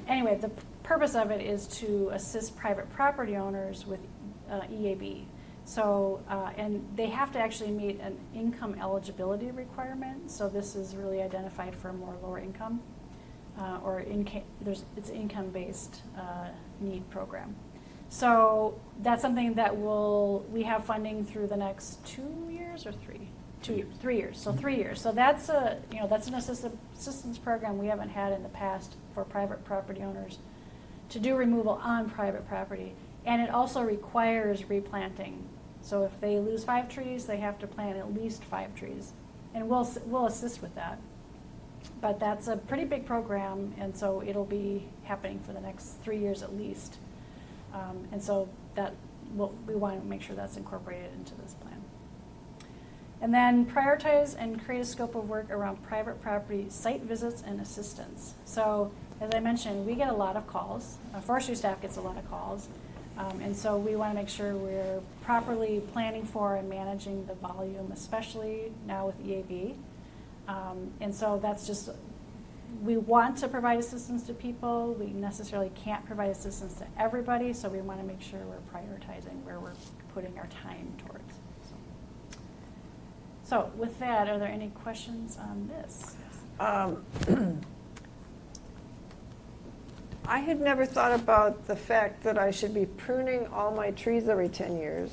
Anyway, the purpose of it is to assist private property owners with EAB. So, and they have to actually meet an income eligibility requirement. So this is really identified for more lower income, it's an income-based need program. So that's something that we have funding through the next 2 years or 3? 2 years. 3 years. So 3 years. So that's that's an assistance program we haven't had in the past for private property owners to do removal on private property. And it also requires replanting. So if they lose 5 trees, they have to plant at least 5 trees. And we'll assist with that. But that's a pretty big program, and so it'll be happening for the next 3 years at least. And so we want to make sure that's incorporated into this plan. And then prioritize and create a scope of work around private property site visits and assistance. So as I mentioned, we get a lot of calls. Forestry staff gets a lot of calls. And so we want to make sure we're properly planning for and managing the volume, especially now with EAB. And so that's just, we want to provide assistance to people. We necessarily can't provide assistance to everybody, so we want to make sure we're prioritizing where we're putting our time towards. So with that, are there any questions on this? I had never thought about the fact that I should be pruning all my trees every 10 years.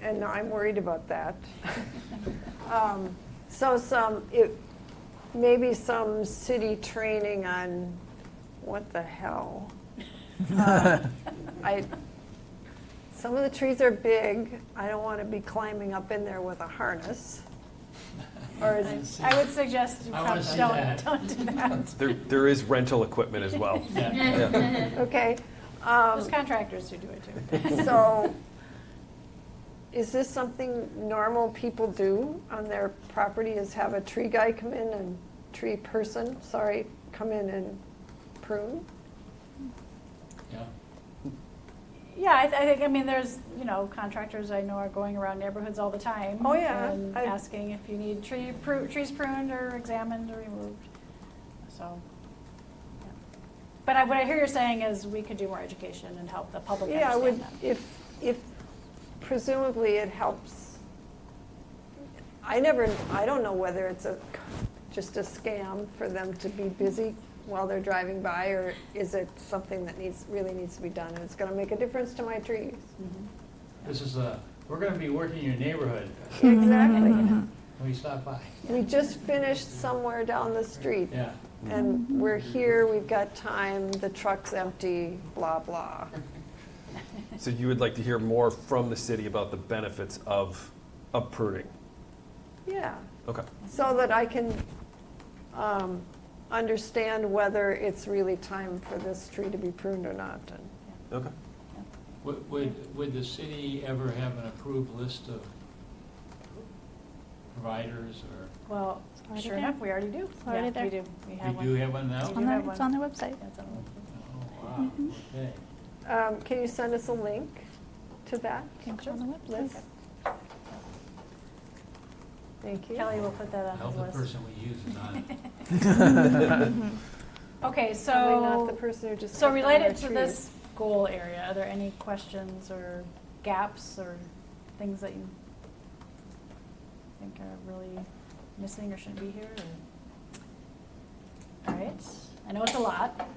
And now I'm worried about that. So maybe some city training on what the hell. Some of the trees are big. I don't want to be climbing up in there with a harness. Or I would suggest you I wanna see don't that. do that. There is rental equipment as well. Yeah. Okay. There's contractors who do it too. So is this something normal people do on their property, is have a tree guy come in and come in and prune? Yeah. Yeah, I think, there's, contractors I know are going around neighborhoods all the time. Oh, yeah. And asking if you need trees pruned or examined or removed. So, yeah. But what I hear you're saying is we could do more education and help the public Yeah, understand that. if presumably it helps. I don't know whether it's just a scam for them to be busy while they're driving by, or is it something that really needs to be done, and it's going to make a difference to my trees. This is we're going to be working in your neighborhood Exactly. when we stop by. We just finished somewhere down the street, Yeah. and we're here, we've got time, the truck's empty, blah, blah. So you would like to hear more from the city about the benefits of pruning? Yeah, Okay. so that I can understand whether it's really time for this tree to be pruned or not. Okay. Would the city ever have an approved list of providers or? Well, already sure there. enough, we already do. It's already Yeah, there. we do. We have We do have one now? We do have It's one. on their website. Yeah, it's on the website. Oh, wow, okay. Can you send us a link to that It's on the website. list? Thank you. Kelly will put that on Help his the list. person we use is on it. Okay, Probably not the so, person who just so cut down our related to trees. this goal area, are there any questions or gaps or things that you think are really missing or shouldn't be here? All right, I know it's a lot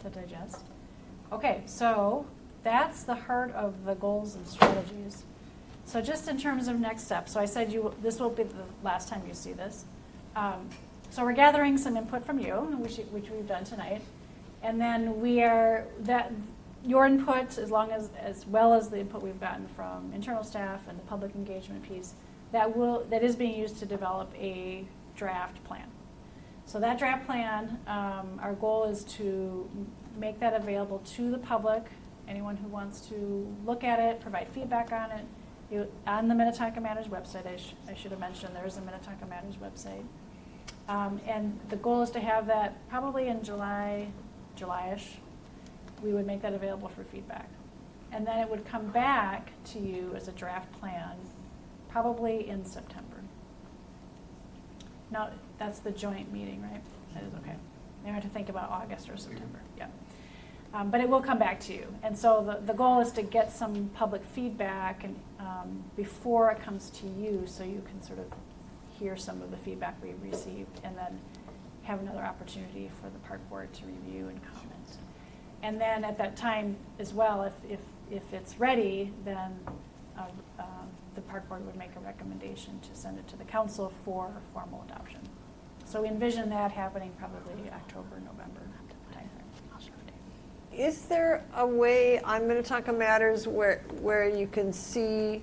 to digest. Okay, so that's the heart of the goals and strategies. So just in terms of next steps, so I said this will be the last time you see this. So we're gathering some input from you, which we've done tonight, and then your input, as well as the input we've gotten from internal staff and the public engagement piece, that is being used to develop a draft plan. So that draft plan, our goal is to make that available to the public, anyone who wants to look at it, provide feedback on it. On the Minnetonka Matters website, I should have mentioned, there is a Minnetonka Matters website. And the goal is to have that probably in July-ish. We would make that available for feedback. And then it would come back to you as a draft plan, probably in September. Now, that's the joint meeting, right? That is okay. They have to think about August or September, yeah. But it will come back to you. And so the goal is to get some public feedback and before it comes to you, so you can sort of hear some of the feedback we received and then have another opportunity for the park board to review and comment. And then at that time as well, if it's ready, then the park board would make a recommendation to send it to the council for formal adoption. So we envision that happening probably October, November timeframe. Is there a way on Minnetonka Matters where you can see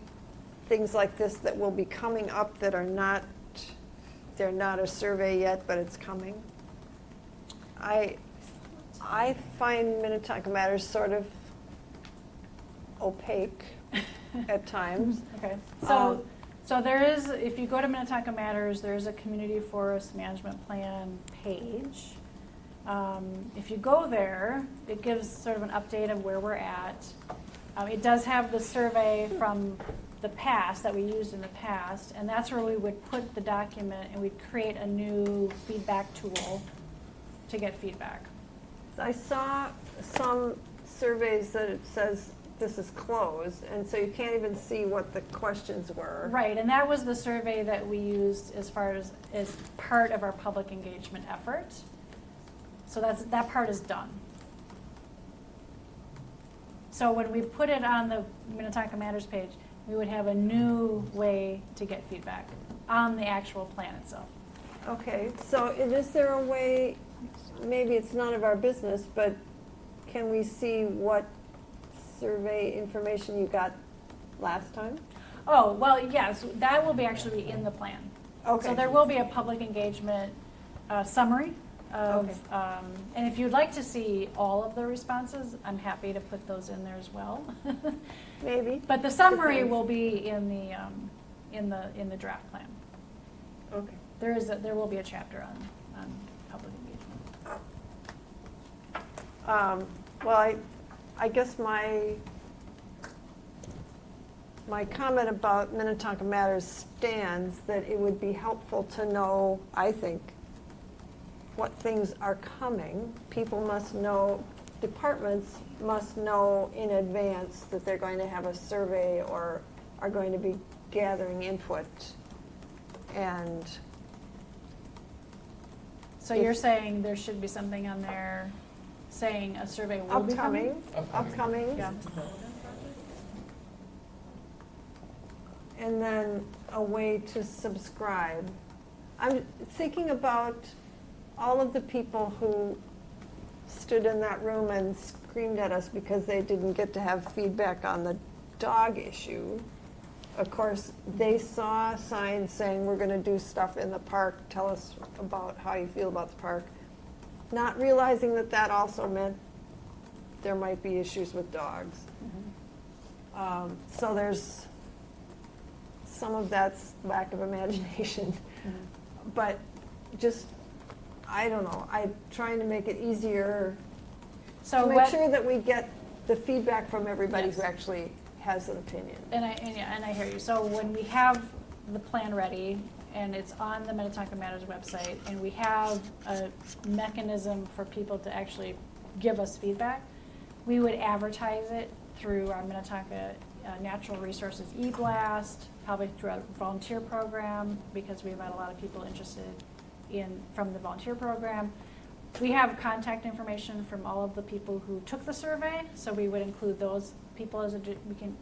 things like this that will be coming up that are not, they're not a survey yet, but it's coming? I find Minnetonka Matters sort of opaque at times. Okay, so there is, if you go to Minnetonka Matters, there's a community forest management plan page. If you go there, it gives sort of an update of where we're at. It does have the survey from the past that we used in the past, and that's where we would put the document and we'd create a new feedback tool to get feedback. I saw some surveys that it says this is closed, and so you can't even see what the questions were. Right, and that was the survey that we used as part of our public engagement effort. So that part is done. So when we put it on the Minnetonka Matters page, we would have a new way to get feedback on the actual plan itself. Okay, so is there a way, maybe it's none of our business, but can we see what survey information you got last time? Oh, well, yes, that will be actually be in the plan. Okay. So there will be a public engagement summary of, and if you'd like to see all of the responses, I'm happy to put those in there as well. Maybe. But the summary will be in the draft plan. Okay. There will be a chapter on public engagement. Well, I guess my comment about Minnetonka Matters stands, that it would be helpful to know, I think, what things are coming. People must know, departments must know in advance that they're going to have a survey or are going to be gathering input. And So you're saying there should be something on there saying a survey will be coming? upcoming. Yeah. And then a way to subscribe. I'm thinking about all of the people who stood in that room and screamed at us because they didn't get to have feedback on the dog issue. Of course, they saw signs saying, we're going to do stuff in the park, tell us about how you feel about the park. Not realizing that that also meant there might be issues with dogs. So there's some of that's lack of imagination. But just, I don't know, I'm trying to make it easier So to make what- sure that we get the feedback from everybody Yes. who actually has an opinion. And I hear you. So when we have the plan ready, and it's on the Minnetonka Matters website, and we have a mechanism for people to actually give us feedback, we would advertise it through our Minnetonka Natural Resources e-blast, probably through our volunteer program, because we've had a lot of people interested from the volunteer program. We have contact information from all of the people who took the survey, so we would include those people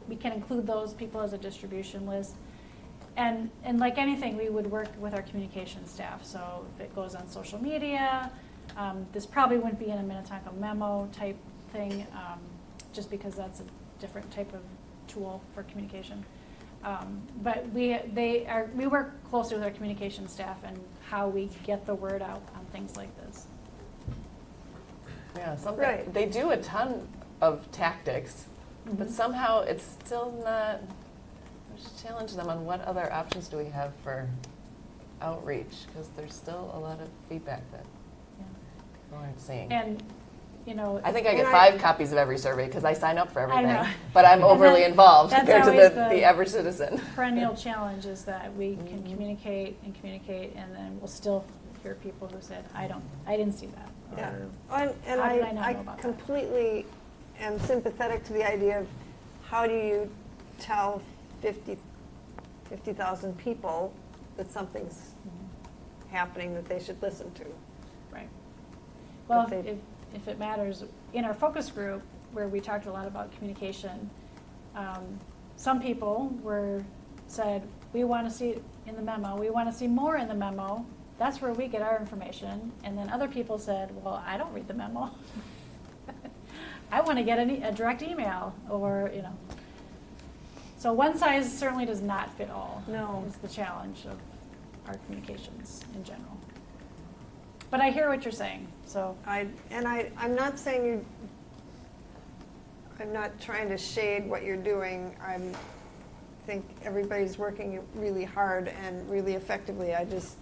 we can include those people as a distribution list. And like anything, we would work with our communication staff. So if it goes on social media, this probably wouldn't be in a Minnetonka memo type thing, just because that's a different type of tool for communication. But we work closely with our communication staff and how we get the word out on things like this. Yeah, something, Right. they do a ton of tactics, but somehow it's still not, I just challenge them on what other options do we have for outreach, because there's still a lot of feedback that Yeah. people aren't seeing. And, you know. I think I get And 5 copies of every survey because I sign up for I everything. know. But I'm And overly that- involved that's compared to always the average citizen. Perennial challenge is that we can communicate, and then we'll still hear people who said, I didn't see that. Yeah. Or, And How did I not I know about that? completely am sympathetic to the idea of how do you tell 50,000 people that something's happening that they should listen to. Right. Well, But they- if it matters, in our focus group, where we talked a lot about communication, some people said, we want to see it in the memo, we want to see more in the memo, that's where we get our information. And then other people said, well, I don't read the memo. I want to get a direct email, or, you know. So one size certainly does not fit all. No. Is the challenge of our communications in general. But I hear what you're saying, so. I'm not saying I'm not trying to shade what you're doing. I think everybody's working really hard and really effectively. I just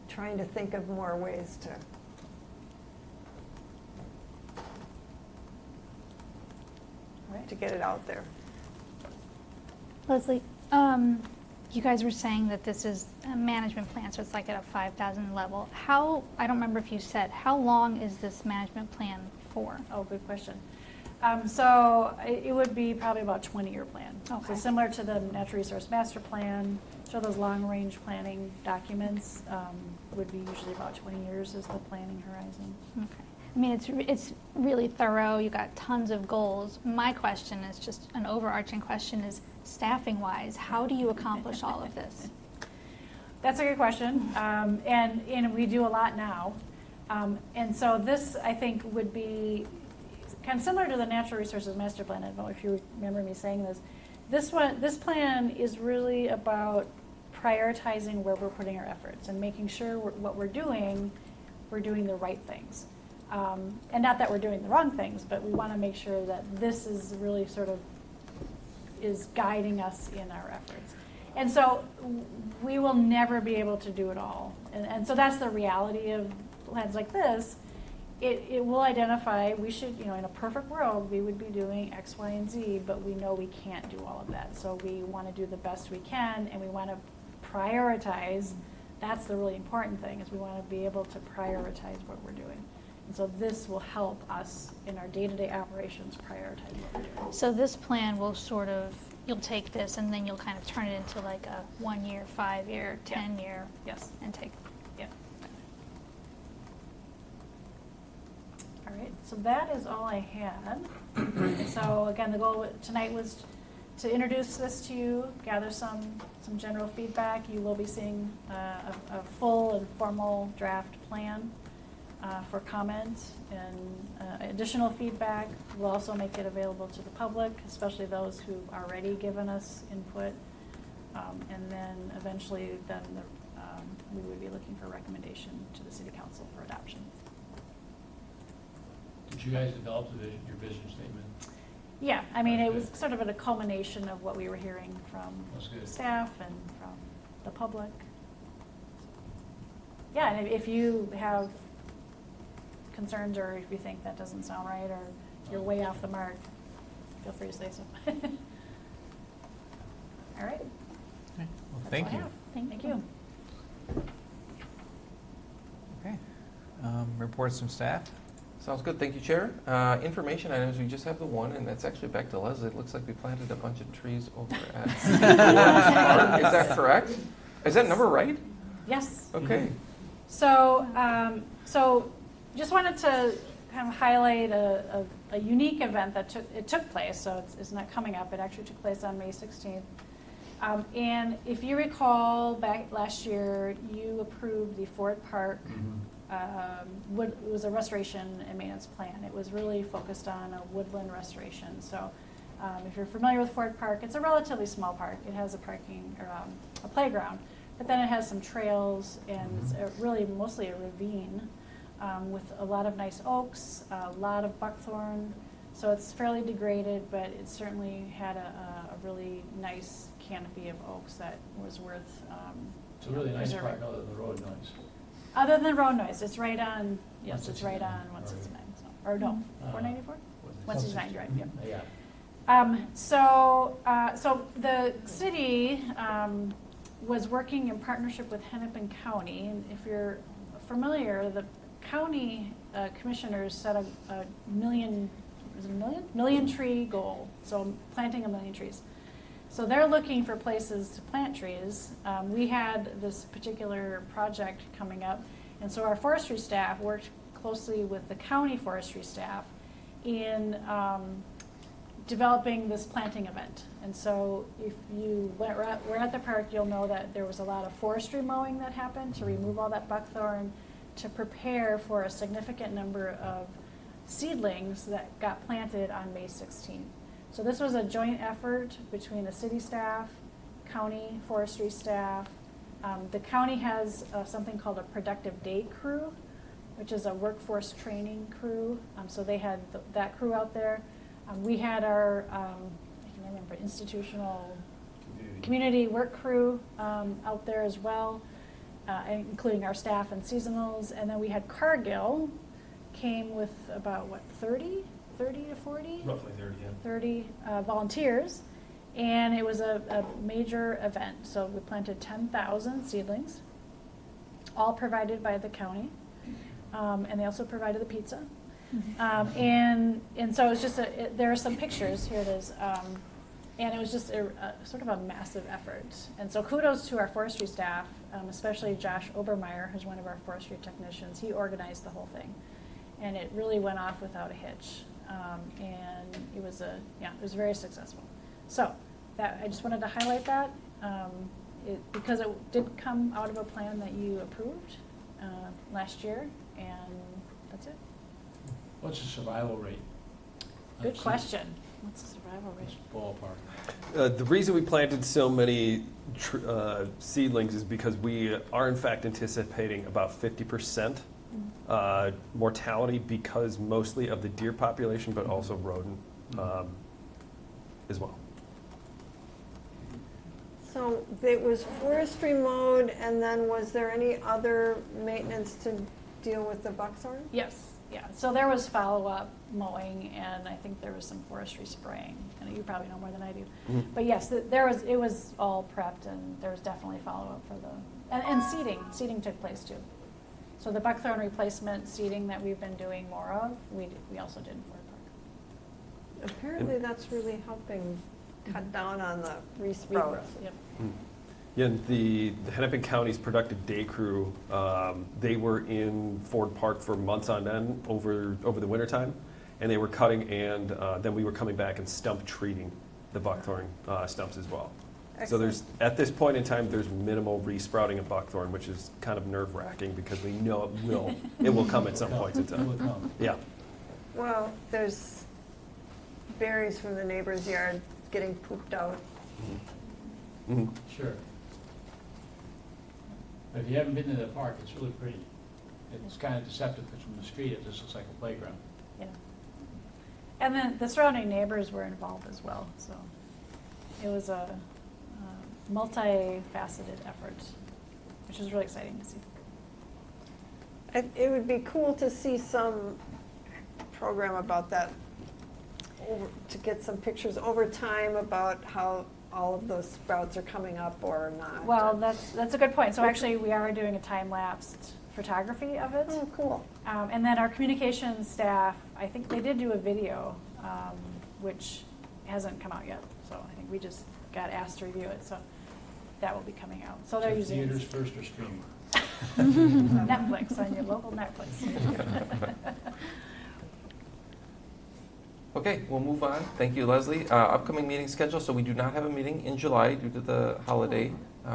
trying to think of more ways to get it out there. Leslie, you guys were saying that this is a management plan, so it's like at a 5,000 level. I don't remember if you said, how long is this management plan for? Oh, good question. So it would be probably about a 20-year plan. Okay. So similar to the Natural Resource Master Plan, so those long-range planning documents would be usually about 20 years as the planning horizon. Okay. I mean, it's really thorough. You got tons of goals. My question is just an overarching question: is staffing-wise, how do you accomplish all of this? That's a good question, and we do a lot now, and so this I think would be kind of similar to the Natural Resources Master Plan. I don't know if you remember me saying this. This plan is really about prioritizing where we're putting our efforts and making sure what we're doing the right things. And not that we're doing the wrong things, but we want to make sure that this is really sort of is guiding us in our efforts. And so we will never be able to do it all. And so that's the reality of plans like this. It will identify, we should, in a perfect world, we would be doing X, Y, and Z, but we know we can't do all of that. So we want to do the best we can, and we want to prioritize. That's the really important thing, is we want to be able to prioritize what we're doing. And so this will help us in our day-to-day operations prioritize what we're doing. So this plan will you'll take this and then you'll kind of turn it into like a 1 year, 5 year, 10 year. Yes. And take. Yeah. All right, so that is all I had. So again, the goal tonight was to introduce this to you, gather some general feedback. You will be seeing a full and formal draft plan for comment and additional feedback. We'll also make it available to the public, especially those who've already given us input. And then eventually we would be looking for recommendation to the City Council for adoption. Did you guys develop your vision statement? Yeah, I mean, it was sort of a culmination of what we were hearing from That's good. staff and from the public. Yeah, and if you have concerns, or if you think that doesn't sound right, or you're way off the mark, feel free to say so. All right. Well, That's thank all I you. have. Thank you. Okay. Reports from staff. Sounds good, thank you, Chair. Information items, we just have the one, and that's actually back to Leslie. It looks like we planted a bunch of trees over at Forest Park. Is that correct? Is that number right? Yes. Okay. So just wanted to kind of highlight a unique event that took place. So it's not coming up. It actually took place on May 16th. And if you recall, back last year, you approved the Ford Park. It was a restoration and maintenance plan. It was really focused on a woodland restoration. So if you're familiar with Ford Park, it's a relatively small park. It has a playground, but then it has some trails, and it's really mostly a ravine with a lot of nice oaks, a lot of buckthorn So it's fairly degraded, but it certainly had a really nice canopy of oaks that was worth It's a really nice preserving. park other than the road noise. Other than road noise, it's right on, yes, it's 169, right on 169, so, or no, 494? 169, right, yep. Yeah. So the city was working in partnership with Hennepin County, and if you're familiar, the county commissioners set a million, was it a million? Million tree goal, so planting 1 million trees. So they're looking for places to plant trees. We had this particular project coming up, and so our forestry staff worked closely with the county forestry staff in developing this planting event. And so if you were at the park, you'll know that there was a lot of forestry mowing that happened to remove all that buckthorn, to prepare for a significant number of seedlings that got planted on May 16th. So this was a joint effort between the city staff, county forestry staff. The county has something called a Productive Day Crew, which is a workforce training crew. So they had that crew out there. We had our, I can remember, institutional community work crew out there as well, including our staff and seasonals. And then we had Cargill came with about, what, 30 to 40? Roughly 30, yeah. 30 volunteers. And it was a major event. So we planted 10,000 seedlings, all provided by the county. And they also provided the pizza. And so it was just, there are some pictures, here it is. And it was just a sort of a massive effort. And so kudos to our forestry staff, especially Josh Obermeyer, who's one of our forestry technicians. He organized the whole thing. And it really went off without a hitch. And it was very successful. So that, I just wanted to highlight that because it did come out of a plan that you approved last year, and that's it. What's the survival rate? Good question. What's the survival rate? Just ballpark. The reason we planted so many seedlings is because we are in fact anticipating about 50% mortality because mostly of the deer population, but also rodent as well. So it was forestry mode, and then was there any other maintenance to deal with the buckthorn? Yes, yeah. So there was follow-up mowing, and I think there was some forestry spraying. And you probably know more than I do. But yes, it was all prepped, and there was definitely follow-up for and seeding. Seeding took place too. So the buckthorn replacement seeding that we've been doing more of, we also did in Ford Park. Apparently that's really helping cut down on the resprouts. Yep. Yeah, and the Hennepin County's Productive Day Crew, they were in Ford Park for months on end over the wintertime, and they were cutting, and then we were coming back and stump treating the buckthorn stumps as well. So there's, at this point in time, there's minimal resprouting of buckthorn, which is kind of nerve-wracking because we know it will come at some point in It will time. come. Yeah. Well, there's berries from the neighbor's yard getting pooped out. Mhm. Sure. But if you haven't been to the park, it's really pretty. It's kind of deceptive because from the street, it just looks like a playground. Yeah. And then the surrounding neighbors were involved as well, so it was a multifaceted effort, which was really exciting to see. It would be cool to see some program about that, to get some pictures over time about how all of those sprouts are coming up or not. Well, that's a good point. So actually, we are doing a time-lapsed photography of it. Oh, cool. And then our communications staff, I think they did do a video, which hasn't come out yet. So I think we just got asked to review it. So that will be coming out. So they're using Theaters first or streaming? Netflix, on your local Netflix. Okay, we'll move on. Thank you, Leslie. Upcoming meeting schedule, so we do not have a meeting in July due to the holiday.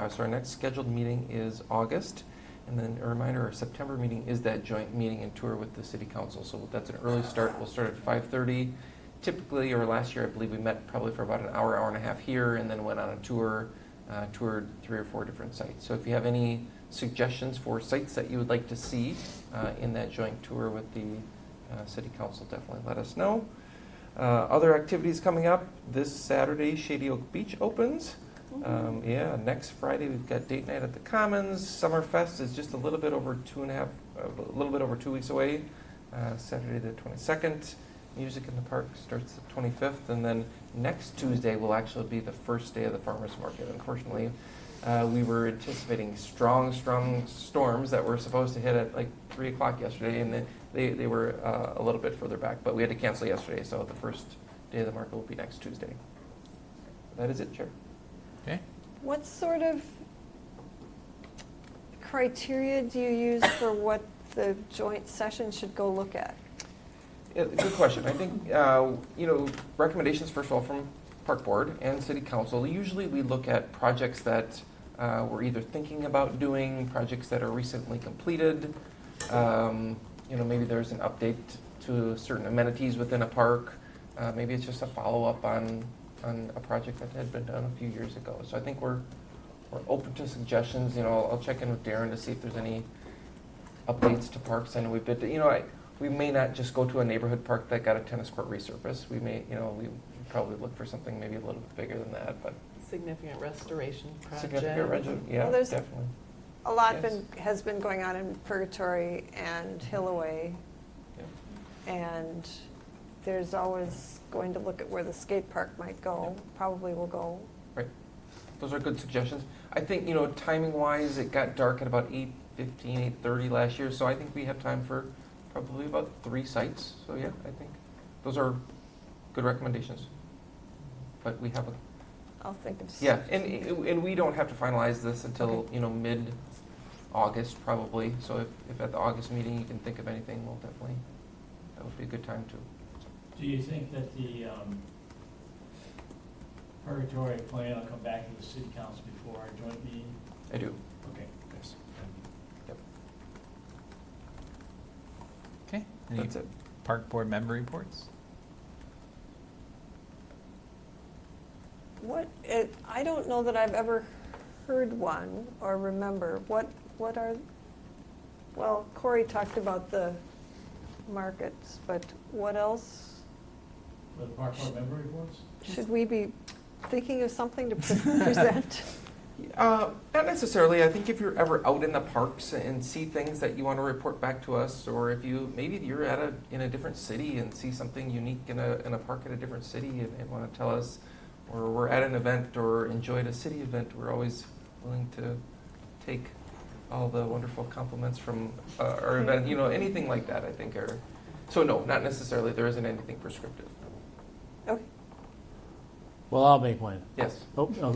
So our next scheduled meeting is August. And then a reminder, our September meeting is that joint meeting and tour with the city council. So that's an early start. We'll start at 5:30. Typically, or last year, I believe we met probably for about an hour, hour and a half here, and then went on a tour, toured 3 or 4 different sites. So if you have any suggestions for sites that you would like to see in that joint tour with the city council, definitely let us know. Other activities coming up, this Saturday, Shady Oak Beach opens. Yeah, next Friday, we've got date night at the Commons. Summerfest is just a little bit over 2 weeks away, Saturday the 22nd. Music in the Park starts the 25th, and then next Tuesday will actually be the first day of the farmers market. Unfortunately, we were anticipating strong storms that were supposed to hit at like 3 o'clock yesterday, and they were a little bit further back, but we had to cancel yesterday, so the first day of the market will be next Tuesday. That is it, Chair. Okay. What sort of criteria do you use for what the joint session should go look at? Yeah, good question. I think, recommendations, first of all, from Park Board and City Council. Usually we look at projects that we're either thinking about doing, projects that are recently completed. Maybe there's an update to certain amenities within a park. Maybe it's just a follow-up on a project that had been done a few years ago. So I think we're open to suggestions. I'll check in with Darren to see if there's any updates to parks. I know we've been, we may not just go to a neighborhood park that got a tennis court resurface. We may, we probably look for something maybe a little bit bigger than that, but. Significant restoration project. Yeah, Well, there's definitely. A lot Yes. has been going on in Purgatory and Hillaway, Yeah. and there's always going to look at where the skate park might go, probably will go. Right. Those are good suggestions. I think, timing-wise, it got dark at about 8:15, 8:30 last year, so I think we have time for probably about 3 sites. So yeah, I think those are good recommendations. But we have I'll think of. yeah, and we don't have to finalize this until, mid-August probably. So if at the August meeting you can think of anything, we'll definitely, that would be a good time to. Do you think that the Purgatory plan will come back to the city council before our joint meeting? I do. Okay. Yes. Yep. Okay. Any That's it. Park Board member reports? I don't know that I've ever heard one or remember. What are, well, Corey talked about the markets, but what else? For the Park Board member reports? Should we be thinking of something to present? Not necessarily. I think if you're ever out in the parks and see things that you want to report back to us, or if maybe you're in a different city and see something unique in a park at a different city and want to tell us, or we're at an event or enjoyed a city event, we're always willing to take all the wonderful compliments from our event. Anything like that, I think are. So no, not necessarily. There isn't anything prescriptive. Okay. Well, I'll make one. Yes. Oh, no.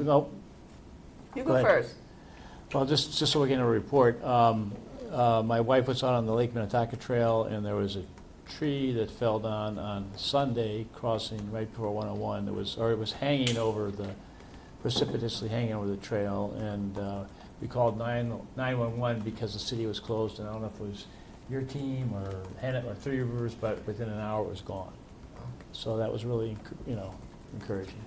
You Go go ahead. first. Well, just so we're getting a report, my wife was out on the Lake Minnetonka Trail, and there was a tree that fell down on Sunday, crossing right before 101. It was hanging over precipitously hanging over the trail, and we called 911 because the city was closed, and I don't know if it was your team or Three Rivers, but within an hour it was gone. So that was really, encouraging.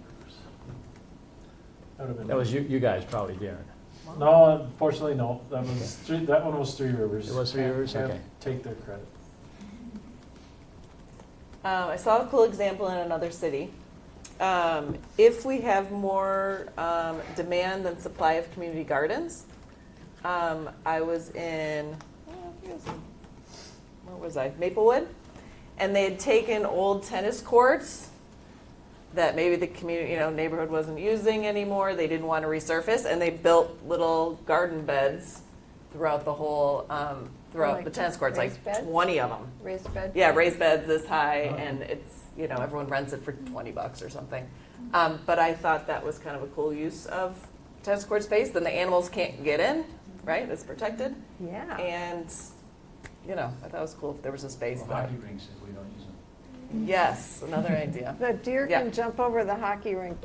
That was you guys probably, Darren. No, unfortunately, no. That one was Three Rivers. It was Three Rivers? Can't Okay. take their credit. I saw a cool example in another city. If we have more demand than supply of community gardens, I was in, where was I? Maplewood. And they had taken old tennis courts that maybe the community, neighborhood wasn't using anymore. They didn't want to resurface, and they built little garden beds throughout the whole, throughout the tennis courts, like raised beds? 20 of them. Raised bed? Yeah, raised beds this high, and it's, everyone rents it for $20 or something. But I thought that was kind of a cool use of tennis court space. Then the animals can't get in, right? It's protected. Yeah. And, I thought it was cool if there was a space Well, there. hockey rinks if we don't use them. Yes, another idea. The deer Yeah. can jump over the hockey rink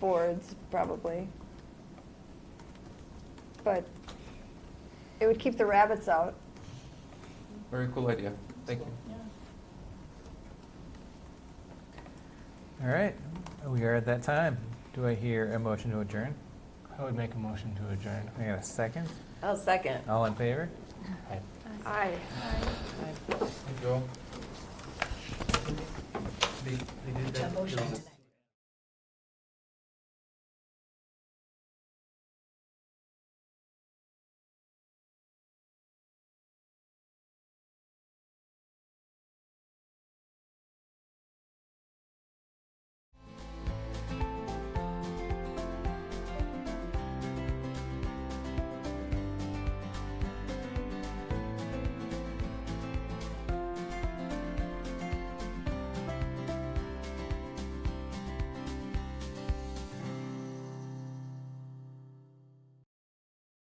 boards, probably. But it would keep the rabbits out. Very cool idea. Thank you. All right. We are at that time. Do I hear a motion to adjourn? I would make a motion to adjourn. I got a second. I'll second. All in favor? Aye. Thank you all. They did motion today.